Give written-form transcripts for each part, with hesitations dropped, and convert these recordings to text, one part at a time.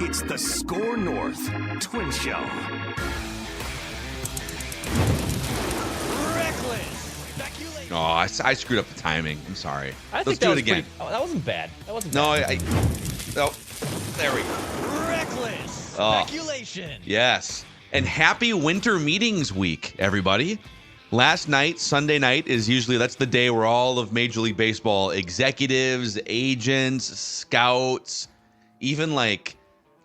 It's the Score North Twin Show. Oh, I screwed up the timing. I'm sorry. Let's do it again. That wasn't bad. No, oh, there we go. Reckless speculation. Yes. And happy winter meetings week, everybody. Last night, Sunday night, that's the day where all of Major League Baseball executives, agents, scouts, even like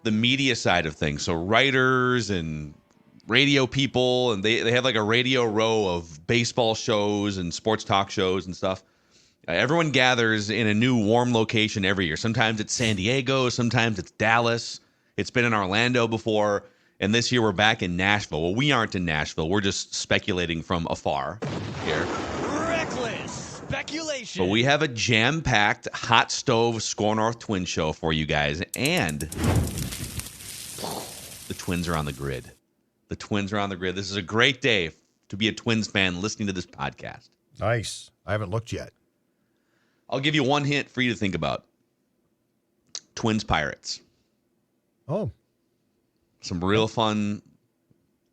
the media side of things, so writers and radio people, and they have like a radio row of baseball shows and sports talk shows and stuff. Everyone gathers in a new warm location every year. Sometimes it's San Diego, sometimes it's Dallas. It's been in Orlando before, and this year we're back in Nashville. Well, we aren't in Nashville. We're just speculating from afar here. Reckless speculation. But we have a jam-packed hot stove Score North Twin Show for you guys, and the Twins are on the grid. The Twins are on the grid. This is a great day to be a Twins fan listening to this podcast. Nice. I haven't looked yet. I'll give you one hint for you to think about. Twins Pirates. Oh. Some real fun,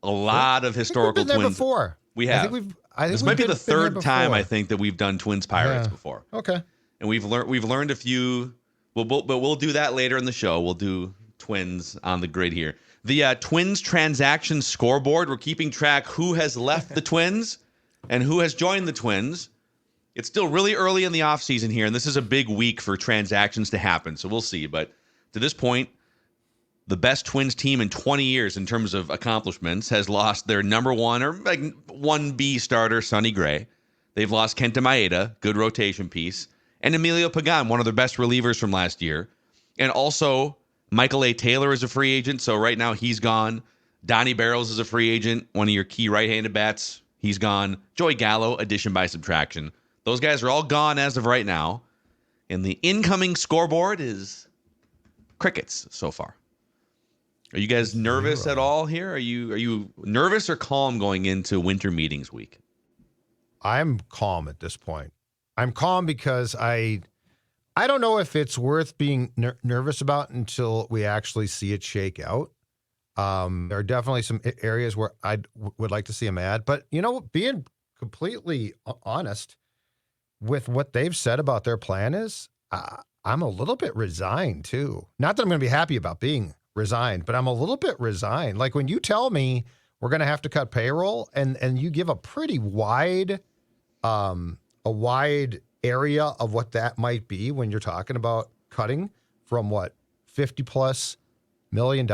a lot of historical we've been there Twins. Before. We have. I think this might be the third time I think that we've done Twins Pirates before. Okay. And we've learned a few, but we'll do that later in the show. We'll do Twins on the grid here. The Twins transaction scoreboard. We're keeping track who has left the Twins and who has joined the Twins. It's still really early in the offseason here, and this is a big week for transactions to happen, so we'll see. But to this point, the best Twins team in 20 years in terms of accomplishments has lost their number one or like 1B starter, Sonny Gray. They've lost Kenta Maeda, good rotation piece, and Emilio Pagan, one of their best relievers from last year. And also, Michael A. Taylor is a free agent, so right now he's gone. Donnie Barrels is a free agent, one of your key right-handed bats. He's gone. Joey Gallo, addition by subtraction. Those guys are all gone as of right now. And the incoming scoreboard is crickets so far. Are you guys nervous at all here? Are you nervous or calm going into winter meetings week? I'm calm at this point. I'm calm because I don't know if it's worth being nervous about until we actually see it shake out. There are definitely some areas where I would like to see them add. But, being completely honest with what they've said about their plan is, I'm a little bit resigned, too. Not that I'm going to be happy about being resigned, but I'm a little bit resigned. Like when you tell me we're going to have to cut payroll and you give a pretty wide area of what that might be when you're talking about cutting from $50+ million.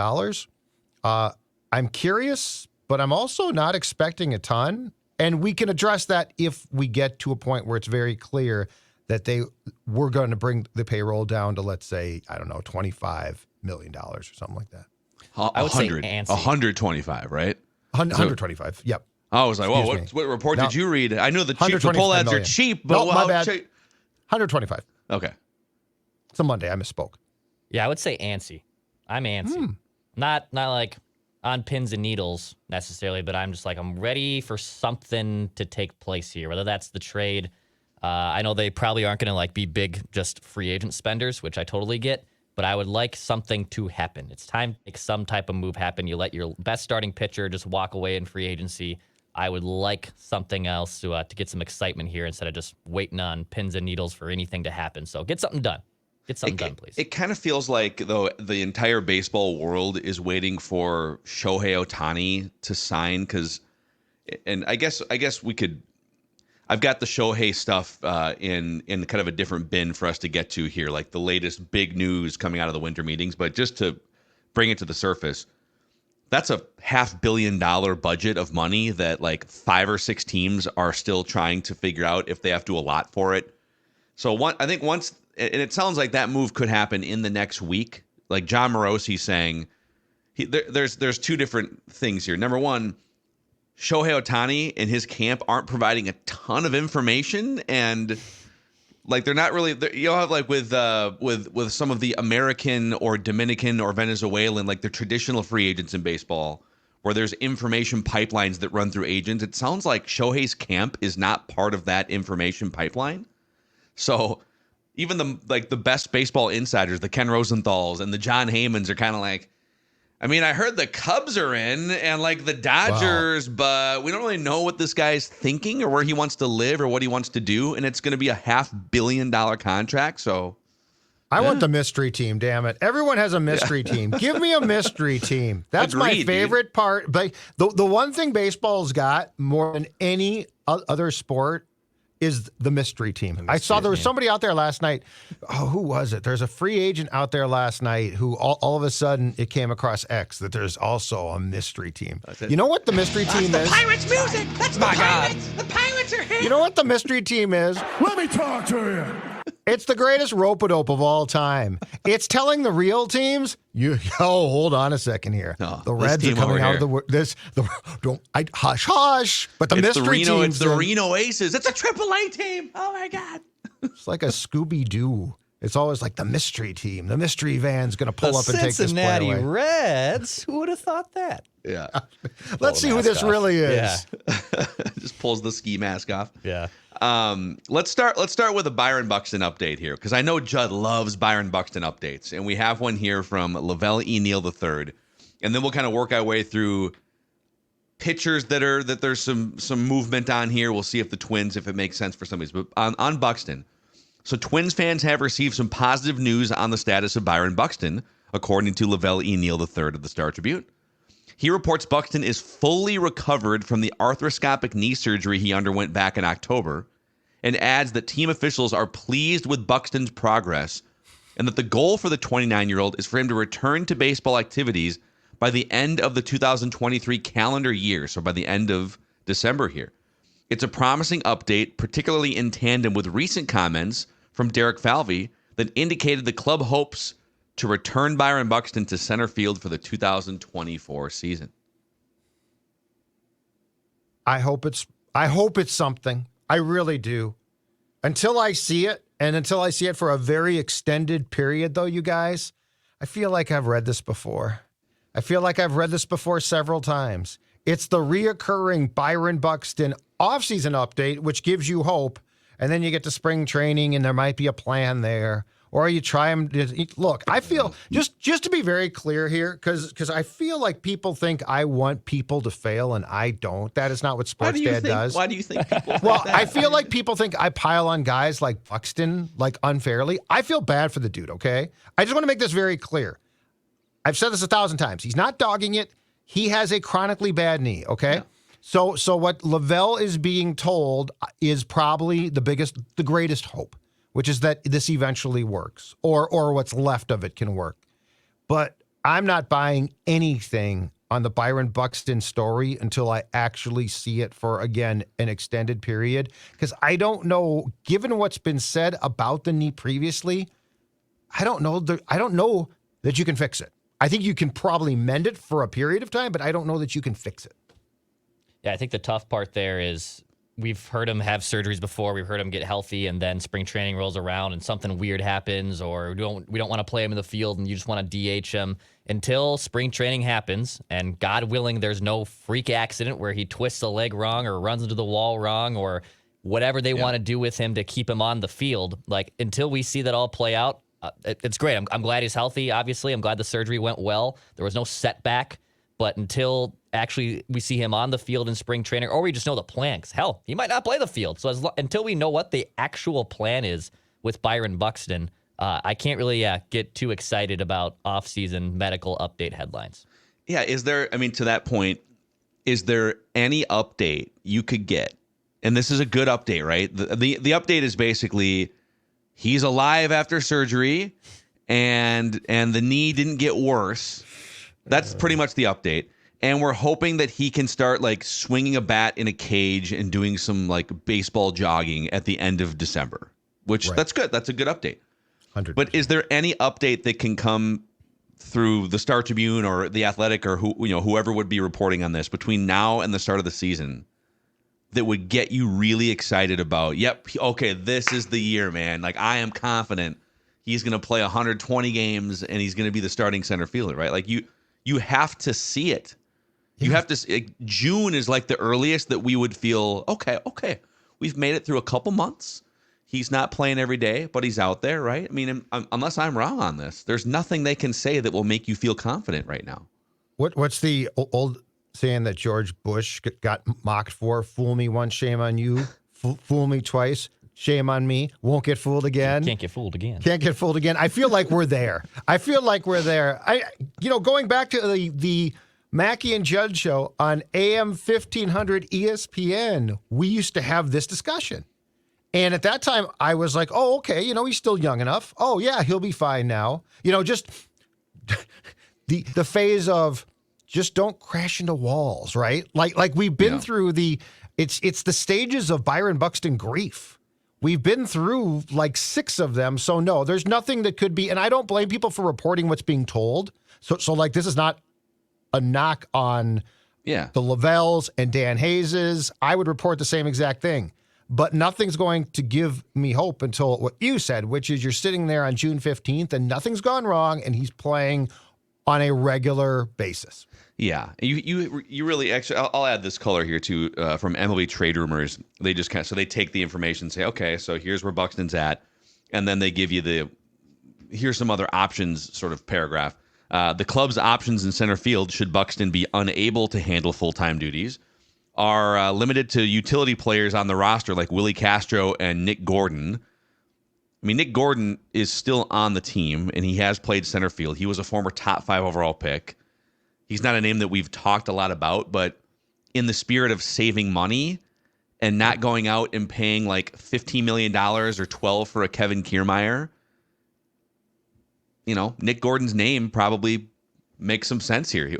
I'm curious, but I'm also not expecting a ton. And we can address that if we get to a point where it's very clear that we're going to bring the payroll down to, let's say, I don't know, $25 million or something like that. I would say antsy. 125, right? 125. Yep. I was like, what report did you read? I know the poll ads are cheap, but my bad. 125. Okay. It's a Monday. I misspoke. Yeah, I would say antsy. I'm antsy. Not like on pins and needles necessarily, but I'm just like, I'm ready for something to take place here, whether that's the trade. I know they probably aren't going to be big, just free agent spenders, which I totally get, but I would like something to happen. It's time to make some type of move happen. You let your best starting pitcher just walk away in free agency. I would like something else to get some excitement here instead of just waiting on pins and needles for anything to happen. So get something done. Get something done, please. It kind of feels like, though, the entire baseball world is waiting for Shohei Ohtani to sign and I guess we could. I've got the Shohei stuff in kind of a different bin for us to get to here, like the latest big news coming out of the winter meetings. But just to bring it to the surface, that's a $500 million budget of money that 5 or 6 teams are still trying to figure out if they have to allot for it. So I think once, and it sounds like that move could happen in the next week. Like John Morosi saying, there's two different things here. Number one, Shohei Ohtani and his camp aren't providing a ton of information, and they're not really. You'll have with some of the American or Dominican or Venezuelan, the traditional free agents in baseball, where there's information pipelines that run through agents. It sounds like Shohei's camp is not part of that information pipeline. So even the best baseball insiders, the Ken Rosenthal's and the John Heymans are kind of like, I mean, I heard the Cubs are in and like the Dodgers, but we don't really know what this guy's thinking or where he wants to live or what he wants to do. And it's going to be a $500 million contract. So I want the mystery team, damn it. Everyone has a mystery team. Give me a mystery team. That's my favorite part. But the one thing baseball's got more than any other sport is the mystery team. I saw there was somebody out there last night. Oh, who was it? There's a free agent out there last night who all of a sudden it came across X that there's also a mystery team. You know what the mystery team is? Pirates music. That's the Pirates. The Pirates are here. You know what the mystery team is? Let me talk to you. It's the greatest rope-a-dope of all time. It's telling the real teams, hold on a second here. The Reds are coming out of hush. But the mystery team. It's the Reno Aces. It's a AAA team. Oh my God. It's like a Scooby-Doo. It's always like the mystery team. The mystery van's going to pull up and take this play away. Cincinnati Reds. Who would have thought that? Yeah. Let's see who this really is. Yeah. Just pulls the ski mask off. Yeah. Let's start with a Byron Buxton update here, because I know Judd loves Byron Buxton updates, and we have one here from Lavelle E. Neal III, and then we'll kind of work our way through pitchers that there's some movement on here. We'll see if the Twins, if it makes sense for some of these. But on Buxton, so Twins fans have received some positive news on the status of Byron Buxton, according to Lavelle E. Neal III of the Star Tribune. He reports Buxton is fully recovered from the arthroscopic knee surgery he underwent back in October, and adds that team officials are pleased with Buxton's progress and that the goal for the 29-year-old is for him to return to baseball activities by the end of the 2023 calendar year, so by the end of December here. It's a promising update, particularly in tandem with recent comments from Derek Falvey that indicated the club hopes to return Byron Buxton to center field for the 2024 season. I hope it's something. I really do. Until I see it, and until I see it for a very extended period, though, you guys, I feel like I've read this before. I feel like I've read this before several times. It's the reoccurring Byron Buxton offseason update, which gives you hope, and then you get to spring training, and there might be a plan there. Or you try them. Look, I feel, just to be very clear here, because I feel like people think I want people to fail, and I don't. That is not what Sports Dad does. Why do you think people Well, I feel like people think I pile on guys like Buxton, like unfairly. I feel bad for the dude, okay? I just want to make this very clear. I've said this 1,000 times. He's not dogging it. He has a chronically bad knee, okay? Yeah. So what Lavelle is being told is probably the greatest hope, which is that this eventually works, or what's left of it can work. But I'm not buying anything on the Byron Buxton story until I actually see it for, again, an extended period. Because I don't know, given what's been said about the knee previously, I don't know that you can fix it. I think you can probably mend it for a period of time, but I don't know that you can fix it. Yeah, I think the tough part there is we've heard him have surgeries before. We've heard him get healthy, and then spring training rolls around and something weird happens, or we don't want to play him in the field, and you just want to DH him until spring training happens. And God willing, there's no freak accident where he twists a leg wrong or runs into the wall wrong or whatever they want to do with him to keep him on the field. Like, until we see that all play out, it's great. I'm glad he's healthy. Obviously, I'm glad the surgery went well. There was no setback. But until actually we see him on the field in spring training, or we just know the plan, because hell, he might not play the field. So until we know what the actual plan is with Byron Buxton, I can't really get too excited about offseason medical update headlines. Yeah, to that point, is there any update you could get? And this is a good update, right? The update is basically he's alive after surgery, and the knee didn't get worse. That's pretty much the update. And we're hoping that he can start like swinging a bat in a cage and doing some like baseball jogging at the end of December, which That's good. That's a good update. 100%. But is there any update that can come through the Star Tribune or the Athletic or whoever would be reporting on this between now and the start of the season that would get you really excited about, okay, this is the year, man. Like, I am confident he's going to play 120 games and he's going to be the starting center fielder, right? Like you have to see it. You have to. June is like the earliest that we would feel, okay, we've made it through a couple months. He's not playing every day, but he's out there, right? I mean, unless I'm wrong on this, there's nothing they can say that will make you feel confident right now. What's the old saying that George Bush got mocked for? Fool me once, shame on you. Fool me twice, shame on me. Won't get fooled again. Can't get fooled again. Can't get fooled again. I feel like we're there. Going back to the Mackey and Judd show on AM 1500 ESPN, we used to have this discussion. And at that time, I was like, oh, okay, he's still young enough. Oh, yeah, he'll be fine now. Just the phase of just don't crash into walls, right? Like we've been through it's the stages of Byron Buxton grief. We've been through like 6 of them. So no, there's nothing that could be, and I don't blame people for reporting what's being told. So like this is not a knock on the Lavells and Dan Hayes's. I would report the same exact thing. But nothing's going to give me hope until what you said, which is you're sitting there on June 15th and nothing's gone wrong and he's playing on a regular basis. Yeah, you really actually. I'll add this color here too from MLB Trade Rumors. They just so they take the information and say, okay, so here's where Buxton's at, and then they give you here's some other options sort of paragraph. The club's options in center field should Buxton be unable to handle full-time duties are limited to utility players on the roster like Willie Castro and Nick Gordon. I mean, Nick Gordon is still on the team, and he has played center field. He was a former top 5 overall pick. He's not a name that we've talked a lot about, but in the spirit of saving money and not going out and paying like $15 million or $12 for a Kevin Kiermaier, Nick Gordon's name probably makes some sense here.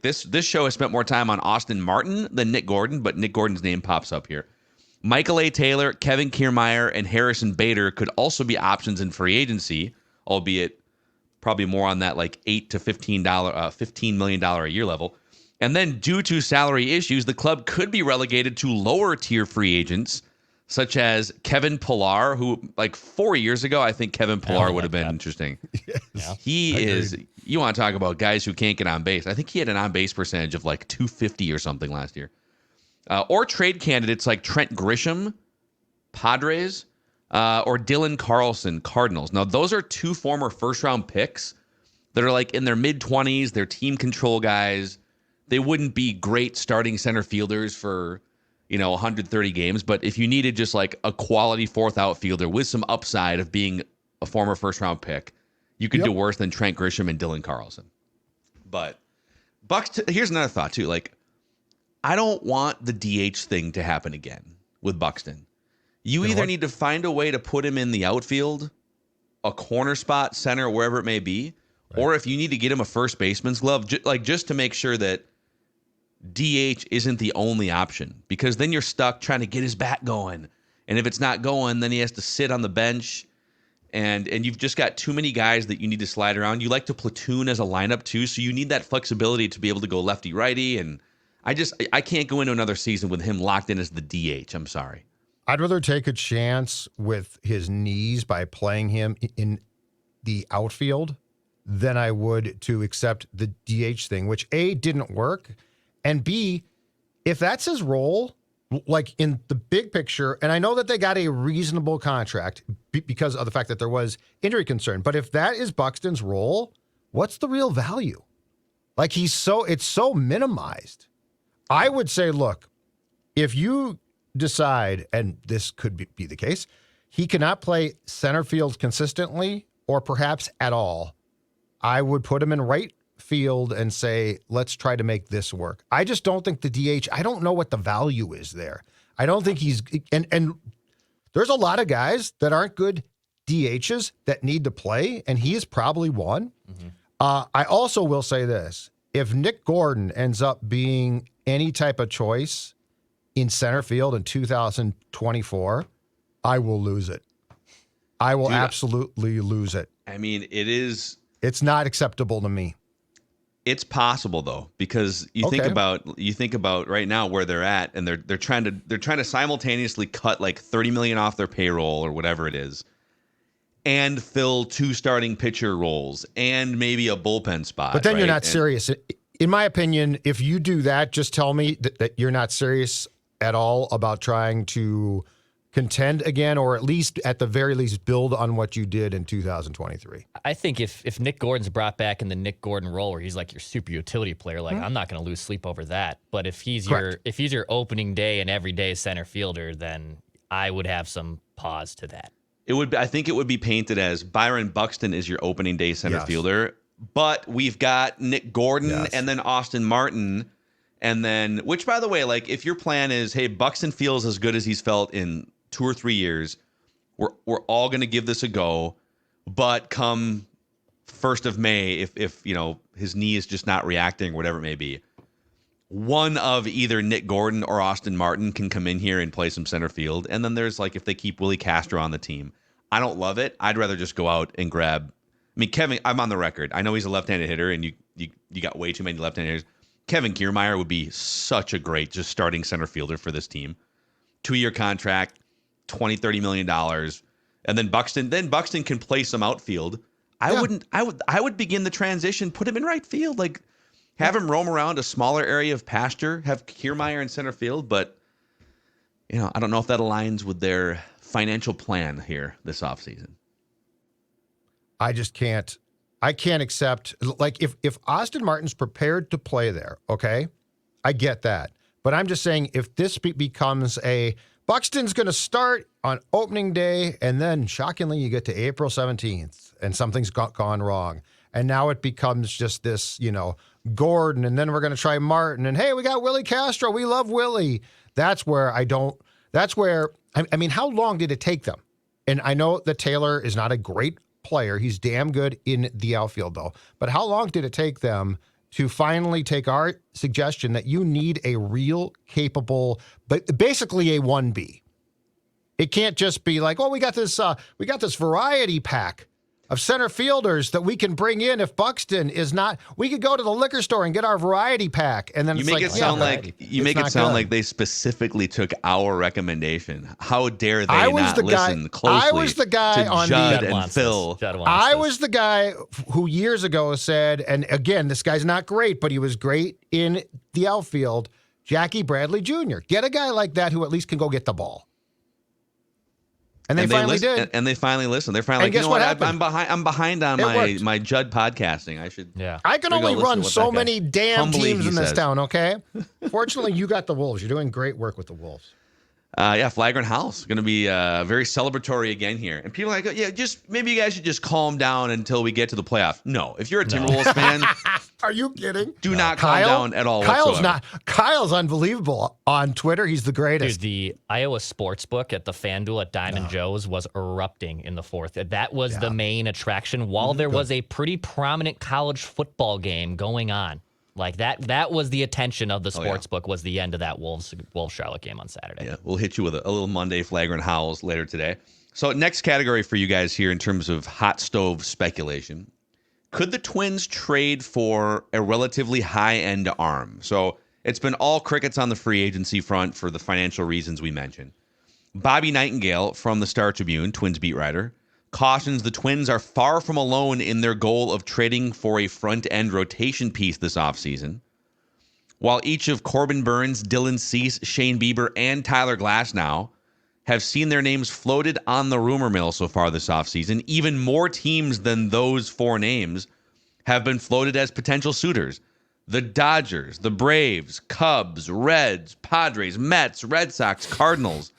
This show has spent more time on Austin Martin than Nick Gordon, but Nick Gordon's name pops up here. Michael A. Taylor, Kevin Kiermaier, and Harrison Bader could also be options in free agency, albeit probably more on that like $8 to $15 million a year level. And then due to salary issues, the club could be relegated to lower tier free agents, such as Kevin Pillar, who like 4 years ago, I think Kevin Pillar would have been interesting. Yes. Yeah. He is, you want to talk about guys who can't get on base. I think he had an on base percentage of like 250 or something last year. Or trade candidates like Trent Grisham, Padres, or Dylan Carlson, Cardinals. Now, those are 2 former first-round picks that are like in their mid-20s. They're team control guys. They wouldn't be great starting center fielders for, 130 games. But if you needed just like a quality 4th outfielder with some upside of being a former first-round pick, you could do worse than Trent Grisham and Dylan Carlson. But here's another thought, too. Like, I don't want the DH thing to happen again with Buxton. You either need to find a way to put him in the outfield, a corner spot, center, wherever it may be, or if you need to get him a first baseman's glove, just to make sure that DH isn't the only option, because then you're stuck trying to get his bat going. And if it's not going, then he has to sit on the bench, and you've just got too many guys that you need to slide around. You like to platoon as a lineup too, so you need that flexibility to be able to go lefty-righty, and I can't go into another season with him locked in as the DH. I'm sorry. I'd rather take a chance with his knees by playing him in the outfield than I would to accept the DH thing, which A, didn't work, and B, if that's his role, like in the big picture, and I know that they got a reasonable contract because of the fact that there was injury concern, but if that is Buxton's role, what's the real value? Like it's so minimized. I would say, look, if you decide, and this could be the case, he cannot play center field consistently or perhaps at all, I would put him in right field and say, let's try to make this work. I just don't think the DH, I don't know what the value is there. I don't think he's, and there's a lot of guys that aren't good DHs that need to play, and he is probably one. Mm-hmm. I also will say this. If Nick Gordon ends up being any type of choice in center field in 2024, I will lose it. I will absolutely lose it. I mean, it's not acceptable to me. It's possible though, because you think about right now where they're at, and they're trying to simultaneously cut like $30 million off their payroll or whatever it is, and fill 2 starting pitcher roles and maybe a bullpen spot. But then you're not serious. In my opinion, if you do that, just tell me that you're not serious at all about trying to contend again, or at least at the very least build on what you did in 2023? I think if Nick Gordon's brought back in the Nick Gordon role where he's like your super utility player, like I'm not going to lose sleep over that. But if he's your opening day and everyday center fielder, then I would have some pause to that. I think it would be painted as Byron Buxton is your opening day center fielder, but we've got Nick Gordon and then Austin Martin. And then, which by the way, like if your plan is, hey, Buxton feels as good as he's felt in 2 or 3 years, we're all going to give this a go. But come 1st of May, if his knee is just not reacting or whatever it may be, one of either Nick Gordon or Austin Martin can come in here and play some center field. And then there's like if they keep Willie Castro on the team. I don't love it. I'd rather just go out and grab. I mean, Kevin, I'm on the record. I know he's a left-handed hitter, and you got way too many left-handed hitters. Kevin Kiermaier would be such a great just starting center fielder for this team. 2-year contract, $20-30 million. And then Buxton can play some outfield. I would begin the transition, put him in right field, like have him roam around a smaller area of pasture, have Kiermaier in center field, but I don't know if that aligns with their financial plan here this offseason. I just can't. I can't accept, like, if Austin Martin's prepared to play there, okay, I get that. But I'm just saying if this becomes Buxton's going to start on opening day, and then shockingly you get to April 17th and something's gone wrong. And now it becomes just this, Gordon, and then we're going to try Martin. And, hey, we got Willie Castro. We love Willie. That's where I mean, how long did it take them? And I know that Taylor is not a great player. He's damn good in the outfield, though. But how long did it take them to finally take our suggestion that you need a real capable, but basically a 1B? It can't just be like, we got this variety pack of center fielders that we can bring in if Buxton is not. We could go to the liquor store and get our variety pack, and then you make it sound like they specifically took our recommendation. How dare they not listen closely? I was the guy on Judd and Phil. I was the guy who years ago said, and again, this guy's not great, but he was great in the outfield. Jackie Bradley Jr. Get a guy like that who at least can go get the ball. And they finally did. And they finally listened. They're finally like, guess what I'm behind on my Judd podcasting. I should. Yeah. I can only run so many damn teams in this town, okay? Fortunately, you got the Wolves. You're doing great work with the Wolves. Flagrant House. Going to be very celebratory again here. And people are like, just maybe you guys should just calm down until we get to the playoffs. No. If you're a Timberwolves fan. Are you kidding? Do not calm down at all whatsoever. Kyle's unbelievable on Twitter. He's the greatest. Dude, the Iowa Sportsbook at the FanDuel at Diamond Joe's was erupting in the fourth. That was the main attraction while there was a pretty prominent college football game going on. Like that was the attention of the sportsbook was the end of that Wolves Charlotte game on Saturday. Yeah, we'll hit you with a little Monday flagrant howls later today. So next category for you guys here in terms of hot stove speculation. Could the Twins trade for a relatively high-end arm? So it's been all crickets on the free agency front for the financial reasons we mentioned. Bobby Nightingale from the Star Tribune, Twins beat writer, cautions the Twins are far from alone in their goal of trading for a front-end rotation piece this offseason. While each of Corbin Burns, Dylan Cease, Shane Bieber, and Tyler Glasnow have seen their names floated on the rumor mill so far this offseason, even more teams than those 4 names have been floated as potential suitors. The Dodgers, the Braves, Cubs, Reds, Padres, Mets, Red Sox, Cardinals,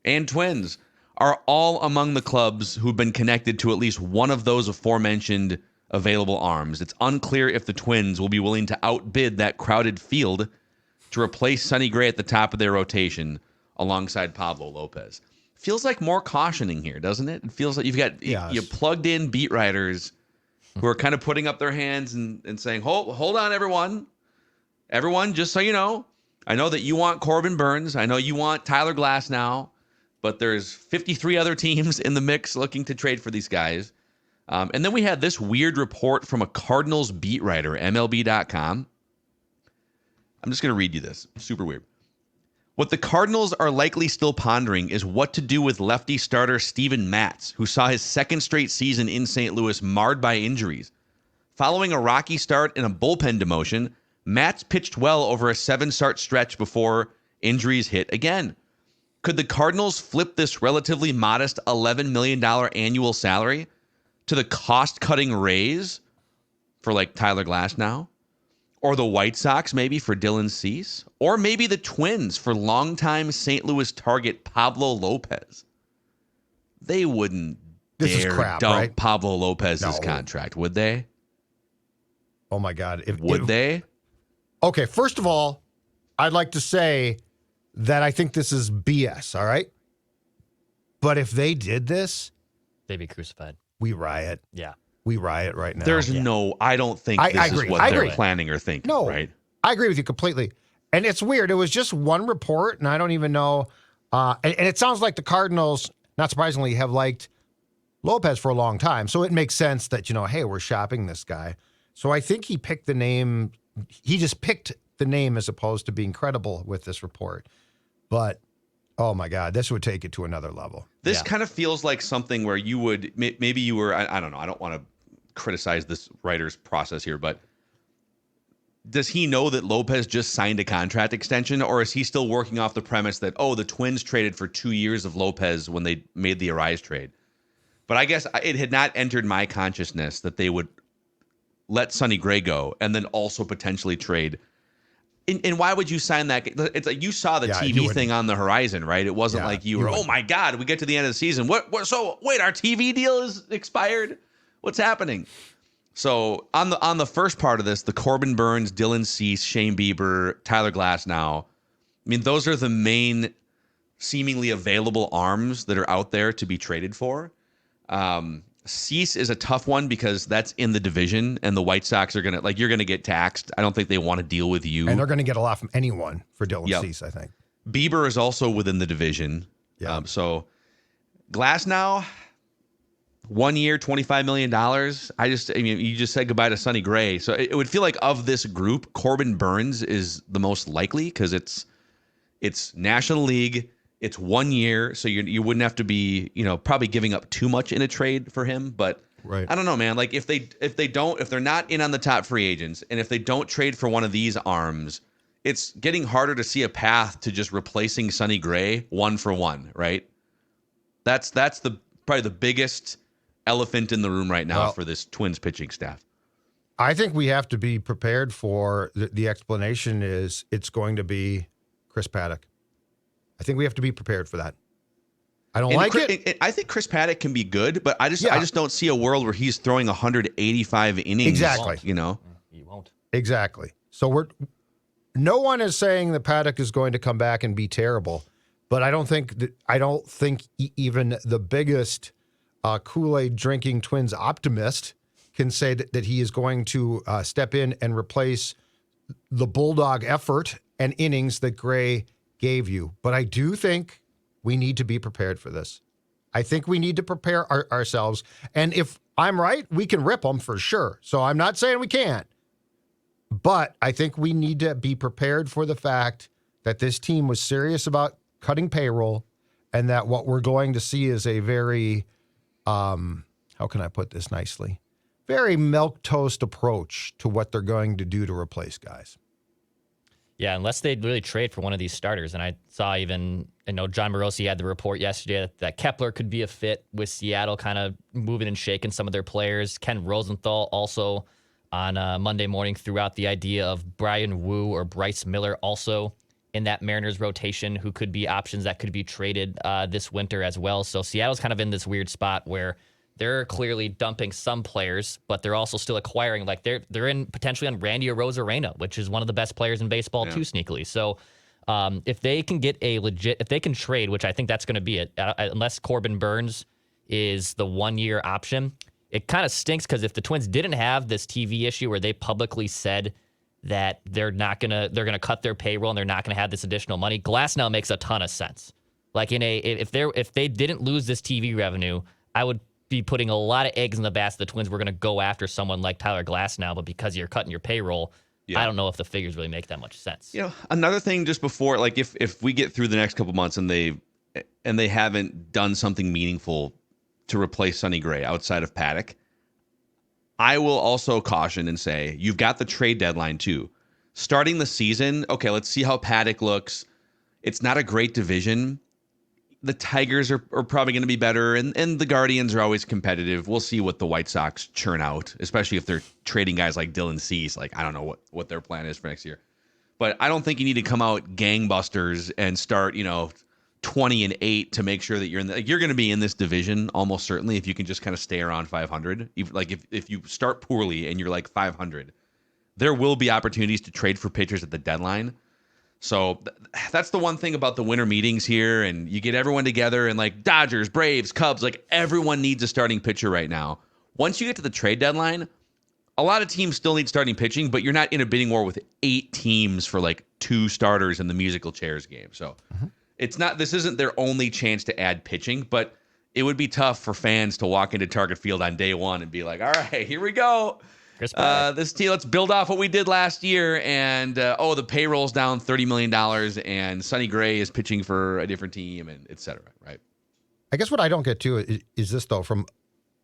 and Twins are all among the clubs who've been connected to at least one of those aforementioned available arms. It's unclear if the Twins will be willing to outbid that crowded field to replace Sonny Gray at the top of their rotation alongside Pablo Lopez. Feels like more cautioning here, doesn't it? It feels like you've got you plugged in beat writers who are kind of putting up their hands and saying, hold on, everyone. Everyone, just so you know, I know that you want Corbin Burns. I know you want Tyler Glasnow. But there's 53 other teams in the mix looking to trade for these guys. And then we had this weird report from a Cardinals beat writer, MLB.com. I'm just going to read you this. Super weird. What the Cardinals are likely still pondering is what to do with lefty starter Steven Matz, who saw his second straight season in St. Louis marred by injuries. Following a rocky start and a bullpen demotion, Matz pitched well over a 7-start stretch before injuries hit again. Could the Cardinals flip this relatively modest $11 million annual salary to the cost-cutting Rays for like Tyler Glasnow? Or the White Sox maybe for Dylan Cease? Or maybe the Twins for longtime St. Louis target Pablo Lopez? They wouldn't dare dump Pablo Lopez's contract, would they? Oh, my God. Would they? Okay, first of all, I'd like to say that I think this is BS, all right? But if they did this, they'd be crucified. We riot. Yeah. We riot right now. There's I don't think this is what they're planning or thinking, no, right? I agree with you completely. And it's weird. It was just one report, and I don't even know. And it sounds like the Cardinals, not surprisingly, have liked Lopez for a long time. So it makes sense that, hey, we're shopping this guy. So I think he picked the name. He just picked the name as opposed to being credible with this report. But, oh, my God, this would take it to another level. This kind of feels like something where you would, maybe you were, I don't know, I don't want to criticize this writer's process here, but does he know that Lopez just signed a contract extension, or is he still working off the premise that, the Twins traded for 2 years of Lopez when they made the Arise trade? But I guess it had not entered my consciousness that they would let Sonny Gray go and then also potentially trade. And why would you sign that? It's like you saw the TV thing on the horizon, right? It wasn't like you were, oh my God, we get to the end of the season. What? So wait, our TV deal is expired? What's happening? So on the first part of this, the Corbin Burnes, Dylan Cease, Shane Bieber, Tyler Glasnow, I mean, those are the main seemingly available arms that are out there to be traded for. Cease is a tough one because that's in the division, and the White Sox are you're gonna get taxed. I don't think they want to deal with you, and they're gonna get a lot from anyone for Dylan Cease. I think Bieber is also within the division. So Glasnow, 1 year, $25 million. You just said goodbye to Sonny Gray, so it would feel like of this group, Corbin Burnes is the most likely because it's National League. It's 1 year, so you wouldn't have to be, probably giving up too much in a trade for him. But I don't know, man. Like if they're not in on the top free agents, and if they don't trade for one of these arms, it's getting harder to see a path to just replacing Sonny Gray 1-for-1, right? That's probably the biggest elephant in the room right now for this Twins pitching staff. I think we have to be prepared for the explanation is it's going to be Chris Paddock. I think we have to be prepared for that. I don't like it. I think Chris Paddock can be good, but I just don't see a world where he's throwing 185 innings. Exactly. He won't. Exactly. So no one is saying that Paddock is going to come back and be terrible, but I don't think even the biggest Kool-Aid drinking Twins optimist can say that he is going to step in and replace the Bulldog effort and innings that Gray gave you. But I do think we need to be prepared for this. I think we need to prepare ourselves. And if I'm right, we can rip them for sure. So I'm not saying we can't. But I think we need to be prepared for the fact that this team was serious about cutting payroll and that what we're going to see is a very, how can I put this nicely? Very milquetoast approach to what they're going to do to replace guys. Yeah, unless they really trade for one of these starters. And I saw John Morosi had the report yesterday that Kepler could be a fit with Seattle, kind of moving and shaking some of their players. Ken Rosenthal also on Monday morning threw out the idea of Brian Wu or Bryce Miller also in that Mariners rotation who could be options that could be traded this winter as well. So Seattle's kind of in this weird spot where they're clearly dumping some players, but they're also still acquiring. Like they're in potentially on Randy Arozarena, which is one of the best players in baseball too, sneakily. So if they can get if they can trade, which I think that's going to be it, unless Corbin Burnes is the 1 year option, it kind of stinks because if the Twins didn't have this TV issue where they publicly said that they're gonna cut their payroll and they're not gonna have this additional money, Glasnow makes a ton of sense. Like if they didn't lose this TV revenue, I would be putting a lot of eggs in the basket. The Twins were going to go after someone like Tyler Glasnow, but because you're cutting your payroll, I don't know if the figures really make that much sense. Another thing just before, like if we get through the next couple months and they haven't done something meaningful to replace Sonny Gray outside of Paddock, I will also caution and say you've got the trade deadline too. Starting the season, okay, let's see how Paddock looks. It's not a great division. the Tigers are probably going to be better, and the Guardians are always competitive. We'll see what the White Sox churn out, especially if they're trading guys like Dylan Cease. Like, I don't know what their plan is for next year. But I don't think you need to come out gangbusters and start, 20-8 to make sure that you're you're going to be in this division almost certainly if you can just kind of stay around 500. If you start poorly and you're like 500, there will be opportunities to trade for pitchers at the deadline. So that's the one thing about the winter meetings here, and you get everyone together and like Dodgers, Braves, Cubs, like everyone needs a starting pitcher right now. Once you get to the trade deadline, a lot of teams still need starting pitching, but you're not in a bidding war with 8 teams for like 2 starters in the musical chairs game. So this isn't their only chance to add pitching, but it would be tough for fans to walk into Target Field on day one and be like, all right, here we go. This team, let's build off what we did last year. And, the payroll's down $30 million and Sonny Gray is pitching for a different team and et cetera, right? I guess what I don't get to is this, though, from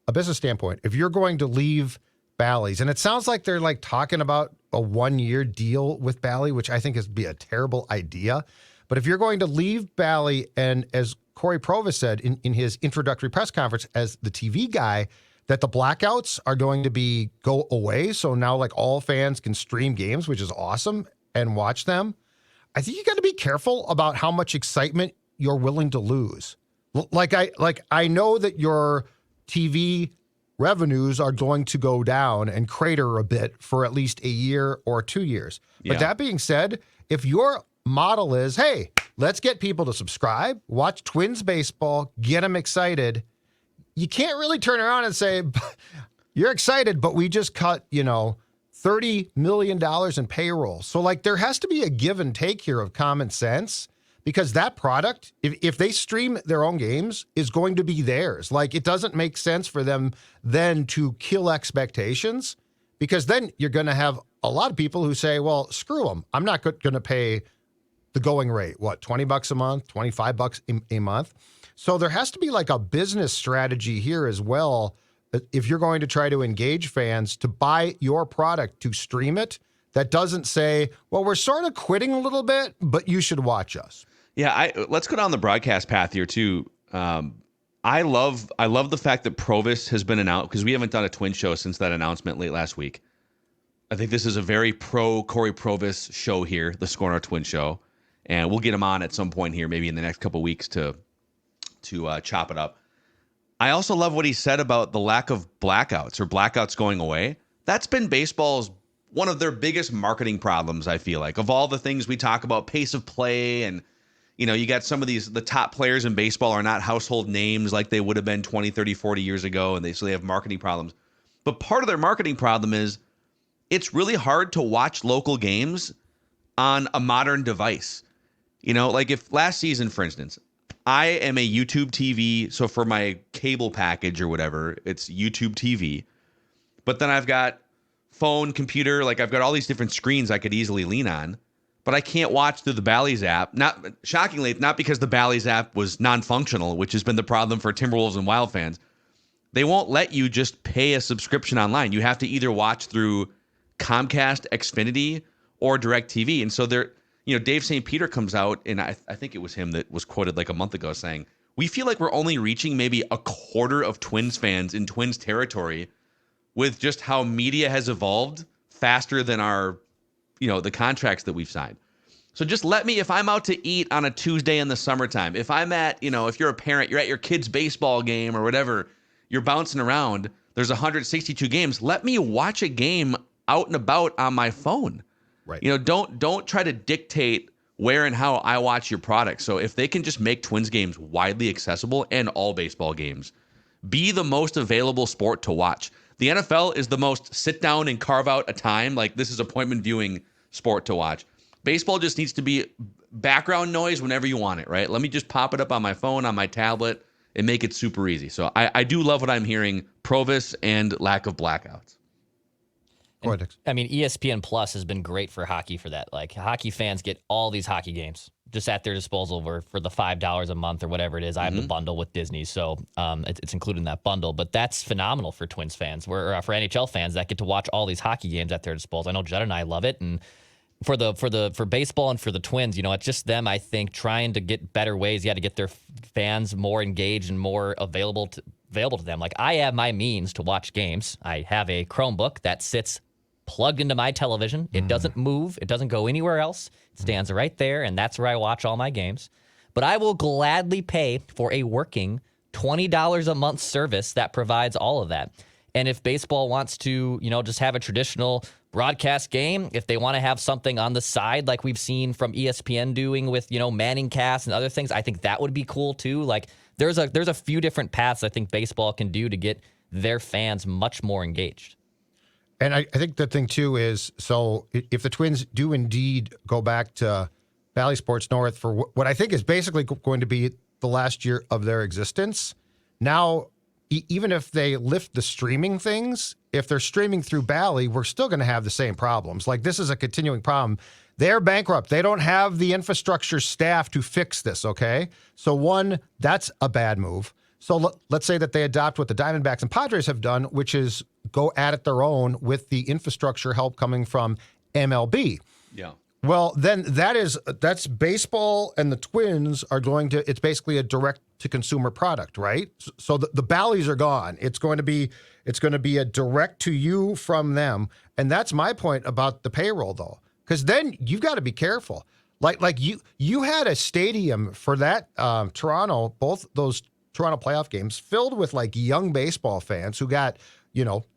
a business standpoint. If you're going to leave Bally's, and it sounds like they're like talking about a 1-year deal with Bally, which I think is be a terrible idea. But if you're going to leave Bally, and as Cory Provus said in his introductory press conference as the TV guy, that the blackouts are going to go away. So now like all fans can stream games, which is awesome, and watch them. I think you got to be careful about how much excitement you're willing to lose. I know that your TV revenues are going to go down and crater a bit for at least a year or 2 years. But that being said, if your model is, hey, let's get people to subscribe, watch Twins baseball, get them excited, you can't really turn around and say, you're excited, but we just cut, $30 million in payroll. So like there has to be a give and take here of common sense, because that product, if they stream their own games, is going to be theirs. Like it doesn't make sense for them then to kill expectations, because then you're going to have a lot of people who say, well, screw them. I'm not going to pay the going rate. What, $20 a month, $25 a month? So there has to be like a business strategy here as well. If you're going to try to engage fans to buy your product, to stream it, that doesn't say, well, we're sort of quitting a little bit, but you should watch us. Yeah, let's go down the broadcast path here too. I love the fact that Provus has been announced, because we haven't done a Twin show since that announcement late last week. I think this is a very pro Cory Provus show here, the Score North Twin show, and we'll get him on at some point here, maybe in the next couple weeks to chop it up. I also love what he said about the lack of blackouts or blackouts going away. That's been baseball's one of their biggest marketing problems, I feel like. Of all the things we talk about, pace of play, and you got some of the top players in baseball are not household names like they would have been 20, 30, 40 years ago, and so they have marketing problems. But part of their marketing problem is it's really hard to watch local games on a modern device. Like if last season, for instance, I am a YouTube TV, so for my cable package or whatever, it's YouTube TV. But then I've got phone, computer, like I've got all these different screens I could easily lean on, but I can't watch through the Bally's app. Not shockingly, not because the Bally's app was non-functional, which has been the problem for Timberwolves and Wild fans. They won't let you just pay a subscription online. You have to either watch through Comcast, Xfinity, or DirecTV. And so Dave St. Peter comes out, and I think it was him that was quoted like a month ago saying, we feel like we're only reaching maybe a quarter of Twins fans in Twins territory with just how media has evolved faster than our, the contracts that we've signed. So just let me, if I'm out to eat on a Tuesday in the summertime, if I'm at, if you're a parent, you're at your kid's baseball game or whatever, you're bouncing around, there's 162 games, let me watch a game out and about on my phone. Right. Don't try to dictate where and how I watch your product. So if they can just make Twins games widely accessible, and all baseball games, be the most available sport to watch. The NFL is the most sit down and carve out a time. Like this is appointment viewing sport to watch. Baseball just needs to be background noise whenever you want it, right? Let me just pop it up on my phone, on my tablet, and make it super easy. So I do love what I'm hearing, Provus and lack of blackouts. And, I mean, ESPN Plus has been great for hockey for that. Like, hockey fans get all these hockey games just at their disposal for the $5 a month or whatever it is. I have the bundle with Disney, so it's included in that bundle. But that's phenomenal for Twins fans, or for NHL fans that get to watch all these hockey games at their disposal. I know Judd and I love it, and for baseball and for the Twins, it's just them, I think, trying to get better ways, to get their fans more engaged and more available to them. Like, I have my means to watch games. I have a Chromebook that sits plugged into my television. It doesn't move. It doesn't go anywhere else. It stands right there, and that's where I watch all my games. But I will gladly pay for a working $20 a month service that provides all of that. And if baseball wants to, just have a traditional broadcast game, if they want to have something on the side like we've seen from ESPN doing with, Manning Cast and other things, I think that would be cool too. Like, there's a few different paths I think baseball can do to get their fans much more engaged. And I think the thing too is, so if the Twins do indeed go back to Valley Sports North for what I think is basically going to be the last year of their existence, now, even if they lift the streaming things, if they're streaming through Bally, we're still going to have the same problems. Like, this is a continuing problem. They're bankrupt. They don't have the infrastructure staff to fix this, okay? So, one, that's a bad move. So let's say that they adopt what the Diamondbacks and Padres have done, which is go at it their own with the infrastructure help coming from MLB. Yeah. Well, then that's baseball, and the Twins are going to, it's basically a direct-to-consumer product, right? So the Bally's are gone. It's going to be a direct-to-you from them, and that's my point about the payroll, though, because then you've got to be careful. Like you had a stadium for that Toronto, both those Toronto playoff games, filled with like young baseball fans who got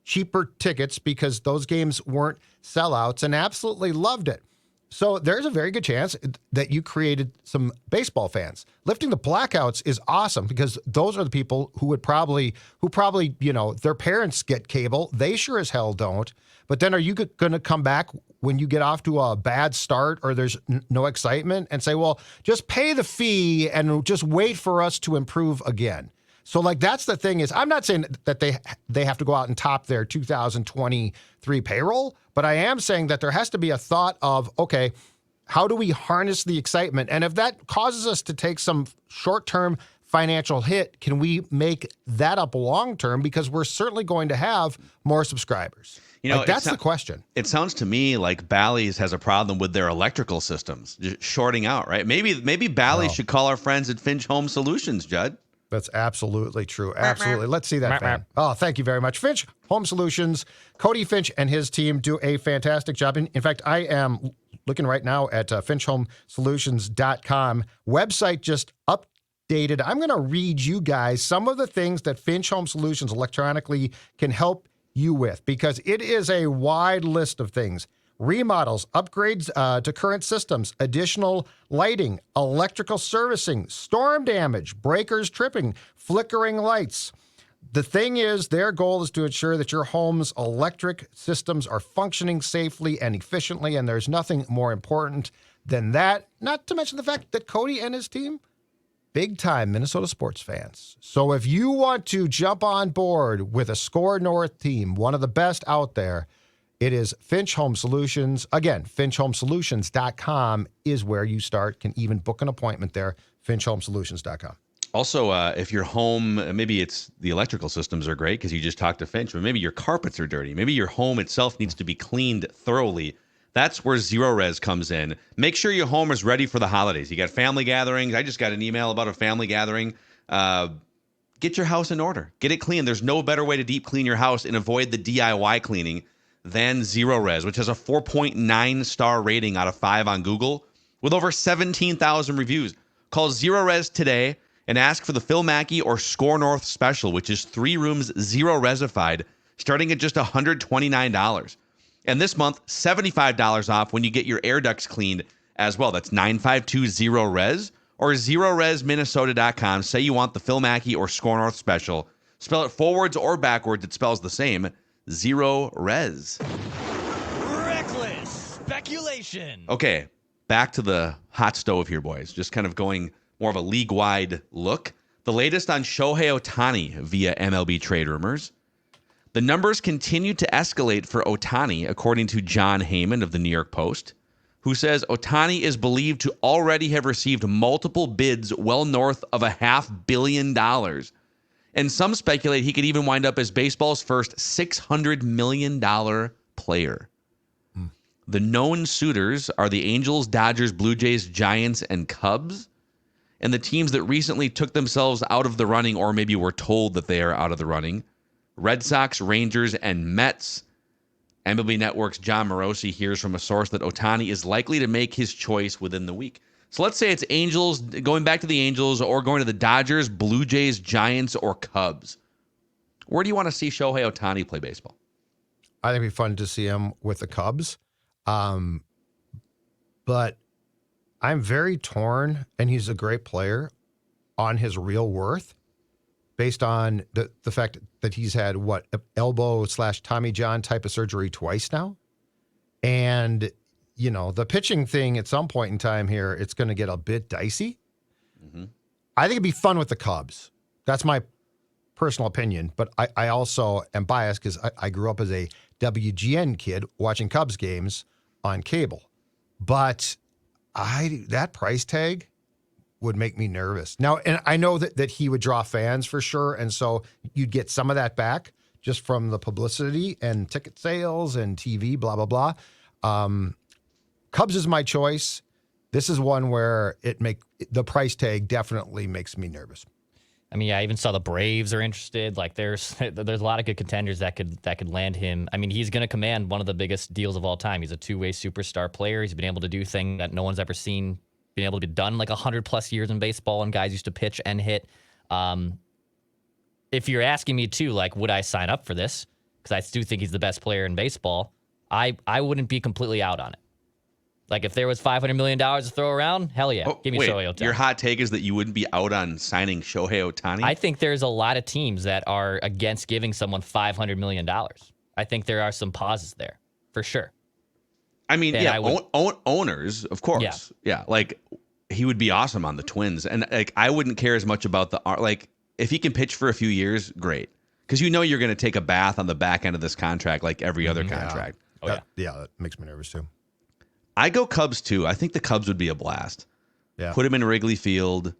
cheaper tickets because those games weren't sellouts and absolutely loved it. So there's a very good chance that you created some baseball fans. Lifting the blackouts is awesome because those are the people who probably, their parents get cable. They sure as hell don't. But then are you going to come back when you get off to a bad start or there's no excitement and say, well, just pay the fee and just wait for us to improve again? So, like, that's the thing is, I'm not saying that they have to go out and top their 2023 payroll, but I am saying that there has to be a thought of, okay, how do we harness the excitement? And if that causes us to take some short-term financial hit, can we make that up long-term? Because we're certainly going to have more subscribers. That's the question. It sounds to me like Bally's has a problem with their electrical systems, just shorting out, right? Maybe Bally's should call our friends at Finch Home Solutions, Judd. That's absolutely true. Absolutely. Let's see that fan. Oh, thank you very much. Finch Home Solutions. Cody Finch and his team do a fantastic job. In fact, I am looking right now at finchhomesolutions.com. Website just updated. I'm going to read you guys some of the things that Finch Home Solutions electronically can help you with, because it is a wide list of things. Remodels, upgrades to current systems, additional lighting, electrical servicing, storm damage, breakers tripping, flickering lights. The thing is, their goal is to ensure that your home's electric systems are functioning safely and efficiently, and there's nothing more important than that, not to mention the fact that Cody and his team, big-time Minnesota sports fans. So if you want to jump on board with a Score North team, one of the best out there, it is Finch Home Solutions. Again, finchhomesolutions.com is where you start. Can even book an appointment there, finchhomesolutions.com. Also, if your home, maybe it's the electrical systems are great because you just talked to Finch, but maybe your carpets are dirty. Maybe your home itself needs to be cleaned thoroughly. That's where Zero Res comes in. Make sure your home is ready for the holidays. You got family gatherings. I just got an email about a family gathering. Get your house in order. Get it clean. There's no better way to deep clean your house and avoid the DIY cleaning than Zero Res, which has a 4.9 star rating out of 5 on Google with over 17,000 reviews. Call Zero Res today and ask for the Phil Mackey or Score North special, which is 3 rooms Zero Resified, starting at just $129. And this month, $75 off when you get your air ducts cleaned as well. That's 952-0-RES or zeroresminnesota.com. Say you want the Phil Mackey or Score North special. Spell it forwards or backwards. It spells the same. Zero Res. Reckless speculation. Okay, back to the hot stove here, boys. Just kind of going more of a league-wide look. The latest on Shohei Ohtani via MLB trade rumors. The numbers continue to escalate for Ohtani, according to John Heyman of the New York Post, who says Ohtani is believed to already have received multiple bids well north of $500 million. And some speculate he could even wind up as baseball's first $600 million player. The known suitors are the Angels, Dodgers, Blue Jays, Giants, and Cubs. And the teams that recently took themselves out of the running, or maybe were told that they are out of the running: Red Sox, Rangers, and Mets. MLB Network's John Morosi hears from a source that Ohtani is likely to make his choice within the week. So let's say it's Angels, going back to the Angels, or going to the Dodgers, Blue Jays, Giants, or Cubs. Where do you want to see Shohei Ohtani play baseball? I think it'd be fun to see him with the Cubs. But I'm very torn, and he's a great player, on his real worth based on the fact that he's had, elbow/Tommy John type of surgery twice now. And, the pitching thing at some point in time here, it's going to get a bit dicey. Mm-hmm. I think it'd be fun with the Cubs. That's my personal opinion, but I also am biased because I grew up as a WGN kid watching Cubs games on cable. But that price tag would make me nervous. Now, and I know that he would draw fans for sure, and so you'd get some of that back just from the publicity and ticket sales and TV, blah, blah, blah. Cubs is my choice. This is one where the price tag definitely makes me nervous. I mean, I even saw the Braves are interested. Like, there's a lot of good contenders that could land him. I mean, he's going to command one of the biggest deals of all time. He's a two-way superstar player. He's been able to do things that no one's ever seen, been able to be done like 100+ years in baseball, and guys used to pitch and hit. If you're asking me too, like, would I sign up for this? Because I do think he's the best player in baseball. I wouldn't be completely out on it. Like, if there was $500 million to throw around, hell yeah. Give me Shohei Otani. Your hot take is that you wouldn't be out on signing Shohei Ohtani? I think there's a lot of teams that are against giving someone $500 million. I think there are some pauses there, for sure. I mean, owners, of course. Yeah, like, he would be awesome on the Twins. And, like, I wouldn't care as much about if he can pitch for a few years, great. Because you're going to take a bath on the back end of this contract like every other contract. Yeah, that makes me nervous too. I go Cubs too. I think the Cubs would be a blast. Yeah. Put him in Wrigley Field.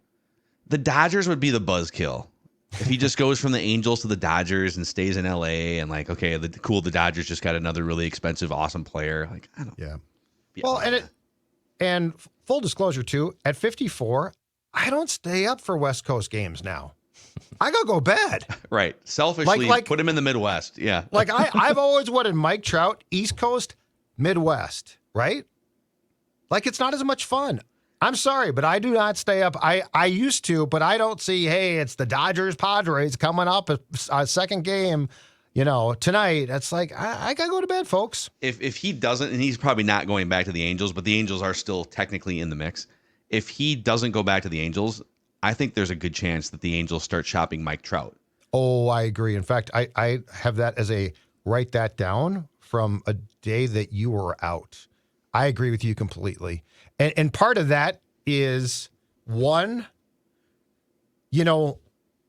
The Dodgers would be the buzzkill. If he just goes from the Angels to the Dodgers and stays in LA and the Dodgers just got another really expensive, awesome player. Like, I don't know. Yeah. Well, and full disclosure too, at 54, I don't stay up for West Coast games now. I gotta go bed. Right. Selfishly, put him in the Midwest. Yeah. Like I've always wanted Mike Trout, East Coast, Midwest, right? Like, it's not as much fun. I'm sorry, but I do not stay up. I used to, but I don't see, hey, it's the Dodgers Padres coming up a second game, tonight. It's like, I got to go to bed, folks. If he doesn't, and he's probably not going back to the Angels, but the Angels are still technically in the mix. If he doesn't go back to the Angels, I think there's a good chance that the Angels start shopping Mike Trout. Oh, I agree. In fact, I have that as write that down from a day that you were out. I agree with you completely. And part of that is, one, the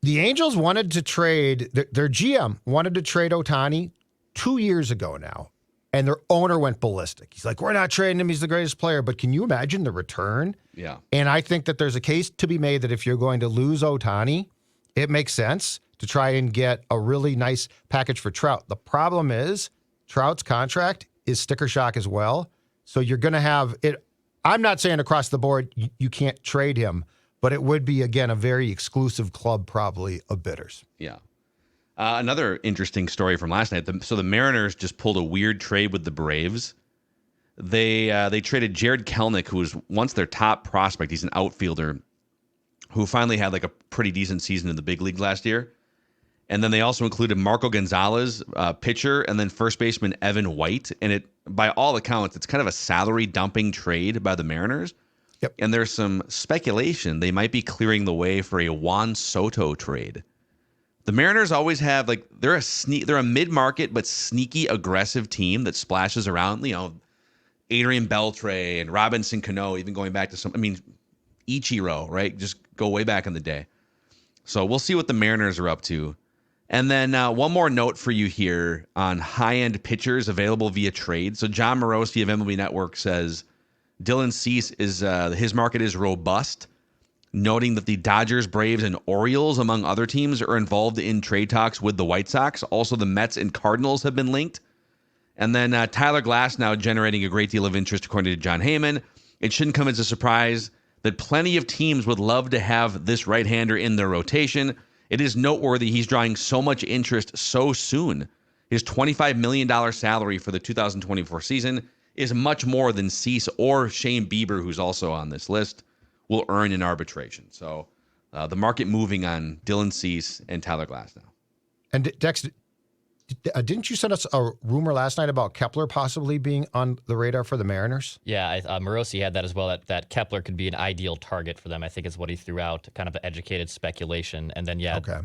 Angels wanted to trade, their GM wanted to trade Ohtani 2 years ago now, and their owner went ballistic. He's like, we're not trading him. He's the greatest player. But can you imagine the return? Yeah. And I think that there's a case to be made that if you're going to lose Ohtani, it makes sense to try and get a really nice package for Trout. The problem is Trout's contract is sticker shock as well. So you're going to have it. I'm not saying across the board you can't trade him, but it would be, again, a very exclusive club probably of bidders. Yeah. Another interesting story from last night. So the Mariners just pulled a weird trade with the Braves. They traded Jared Kelenic, who was once their top prospect. He's an outfielder who finally had like a pretty decent season in the big league last year. And then they also included Marco Gonzalez, pitcher, and then first baseman Evan White. And it, by all accounts, it's kind of a salary dumping trade by the Mariners. Yep. And there's some speculation they might be clearing the way for a Juan Soto trade. The Mariners always have they're a mid-market but sneaky aggressive team that splashes around. Adrian Beltre and Robinson Cano, even going back to Ichiro, right? Just go way back in the day. So we'll see what the Mariners are up to. And then one more note for you here on high-end pitchers available via trade. So John Morosi of MLB Network says Dylan Cease his market is robust, noting that the Dodgers, Braves, and Orioles, among other teams, are involved in trade talks with the White Sox. Also, the Mets and Cardinals have been linked. And then Tyler Glass now generating a great deal of interest, according to John Heyman. It shouldn't come as a surprise that plenty of teams would love to have this right-hander in their rotation. It is noteworthy he's drawing so much interest so soon. His $25 million salary for the 2024 season is much more than Cease or Shane Bieber, who's also on this list, will earn in arbitration. So the market moving on Dylan Cease and Tyler Glass now. And Dex, didn't you send us a rumor last night about Kepler possibly being on the radar for the Mariners? Yeah, Morosi had that as well, that Kepler could be an ideal target for them, I think is what he threw out, kind of educated speculation. And then,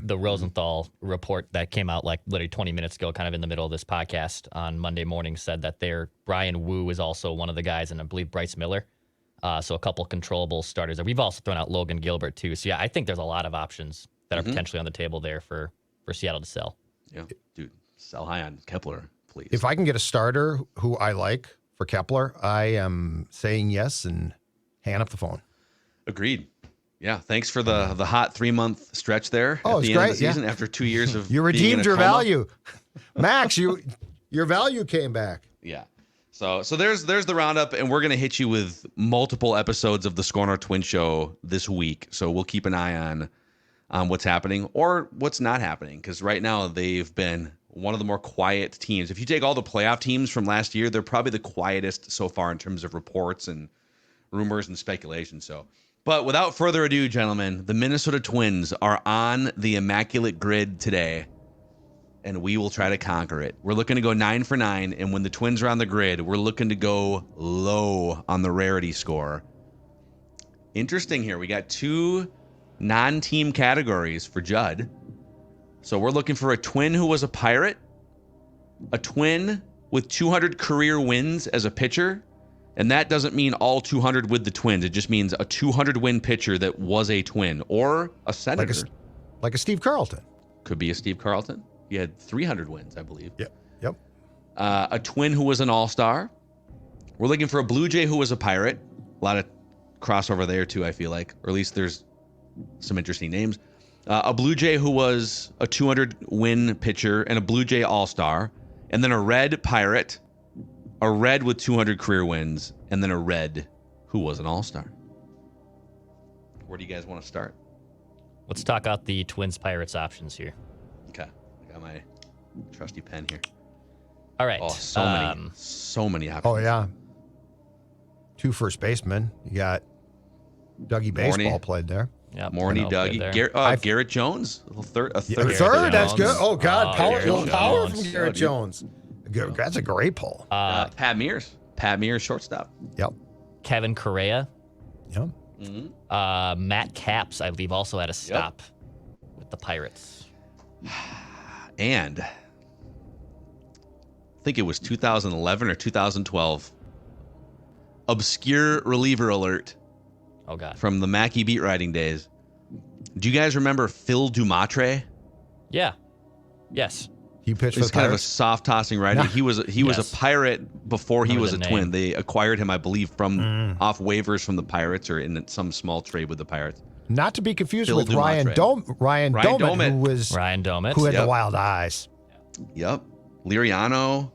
the Rosenthal report that came out like literally 20 minutes ago, kind of in the middle of this podcast on Monday morning, said that Brian Wu is also one of the guys, and I believe Bryce Miller. So a couple controllable starters. We've also thrown out Logan Gilbert, too. So, yeah, I think there's a lot of options that are potentially on the table there for Seattle to sell. Yeah, dude. Sell high on Kepler, please. If I can get a starter who I like for Kepler, I am saying yes and hang up the phone. Agreed. Yeah, thanks for the hot 3-month stretch there at the end of the season after 2 years of you redeemed your coma. value. Max, your value came back. Yeah. So there's the roundup, and we're going to hit you with multiple episodes of the Score North Twin Show this week. So we'll keep an eye on what's happening or what's not happening, because right now they've been one of the more quiet teams. If you take all the playoff teams from last year, they're probably the quietest so far in terms of reports and rumors and speculation. But without further ado, gentlemen, the Minnesota Twins are on the Immaculate Grid today, and we will try to conquer it. We're looking to go 9 for 9, and when the Twins are on the grid, we're looking to go low on the rarity score. Interesting here. We got 2 non-team categories for Judd. So we're looking for a Twin who was a Pirate, a Twin with 200 career wins as a pitcher, and that doesn't mean all 200 with the Twins. It just means a 200-win pitcher that was a Twin, or a Senator. Like a Steve Carlton. Could be a Steve Carlton. He had 300 wins, I believe. Yep. A Twin who was an All-Star. We're looking for a Blue Jay who was a Pirate. A lot of crossover there, too, I feel like. Or at least there's some interesting names. A Blue Jay who was a 200-win pitcher and a Blue Jay All-Star, and then a Red Pirate, a Red with 200 career wins, and then a Red who was an All-Star. Where do you guys want to start? Let's talk out the Twins Pirates options here. Okay, I got my trusty pen here. All right. Oh, so many options. Oh, yeah. 2 first basemen. You got Dougie Baseball played there. Yeah, Morny, Dougie, Garrett Jones, a third. A third, that's good. Oh God, power Jones. from Garrett Jones. That's a great pull. Pat Mears, shortstop. Yep. Kevin Correa. Yep. Mm-hmm. Matt Capps, I believe, also had a stop with the Pirates. And I think it was 2011 or 2012. Obscure reliever alert. Oh, God. From the Mackey beat writing days. Do you guys remember Phil Dumatre? Yeah. Yes. He pitched for He's the kind of a Pirates? soft tossing righty. He was a Pirate before he was a Twin. They acquired him, I believe, from off waivers from the Pirates or in some small trade with the Pirates. Not to be confused Phil with Ryan Domet, who had the wild eyes. Yep. Liriano.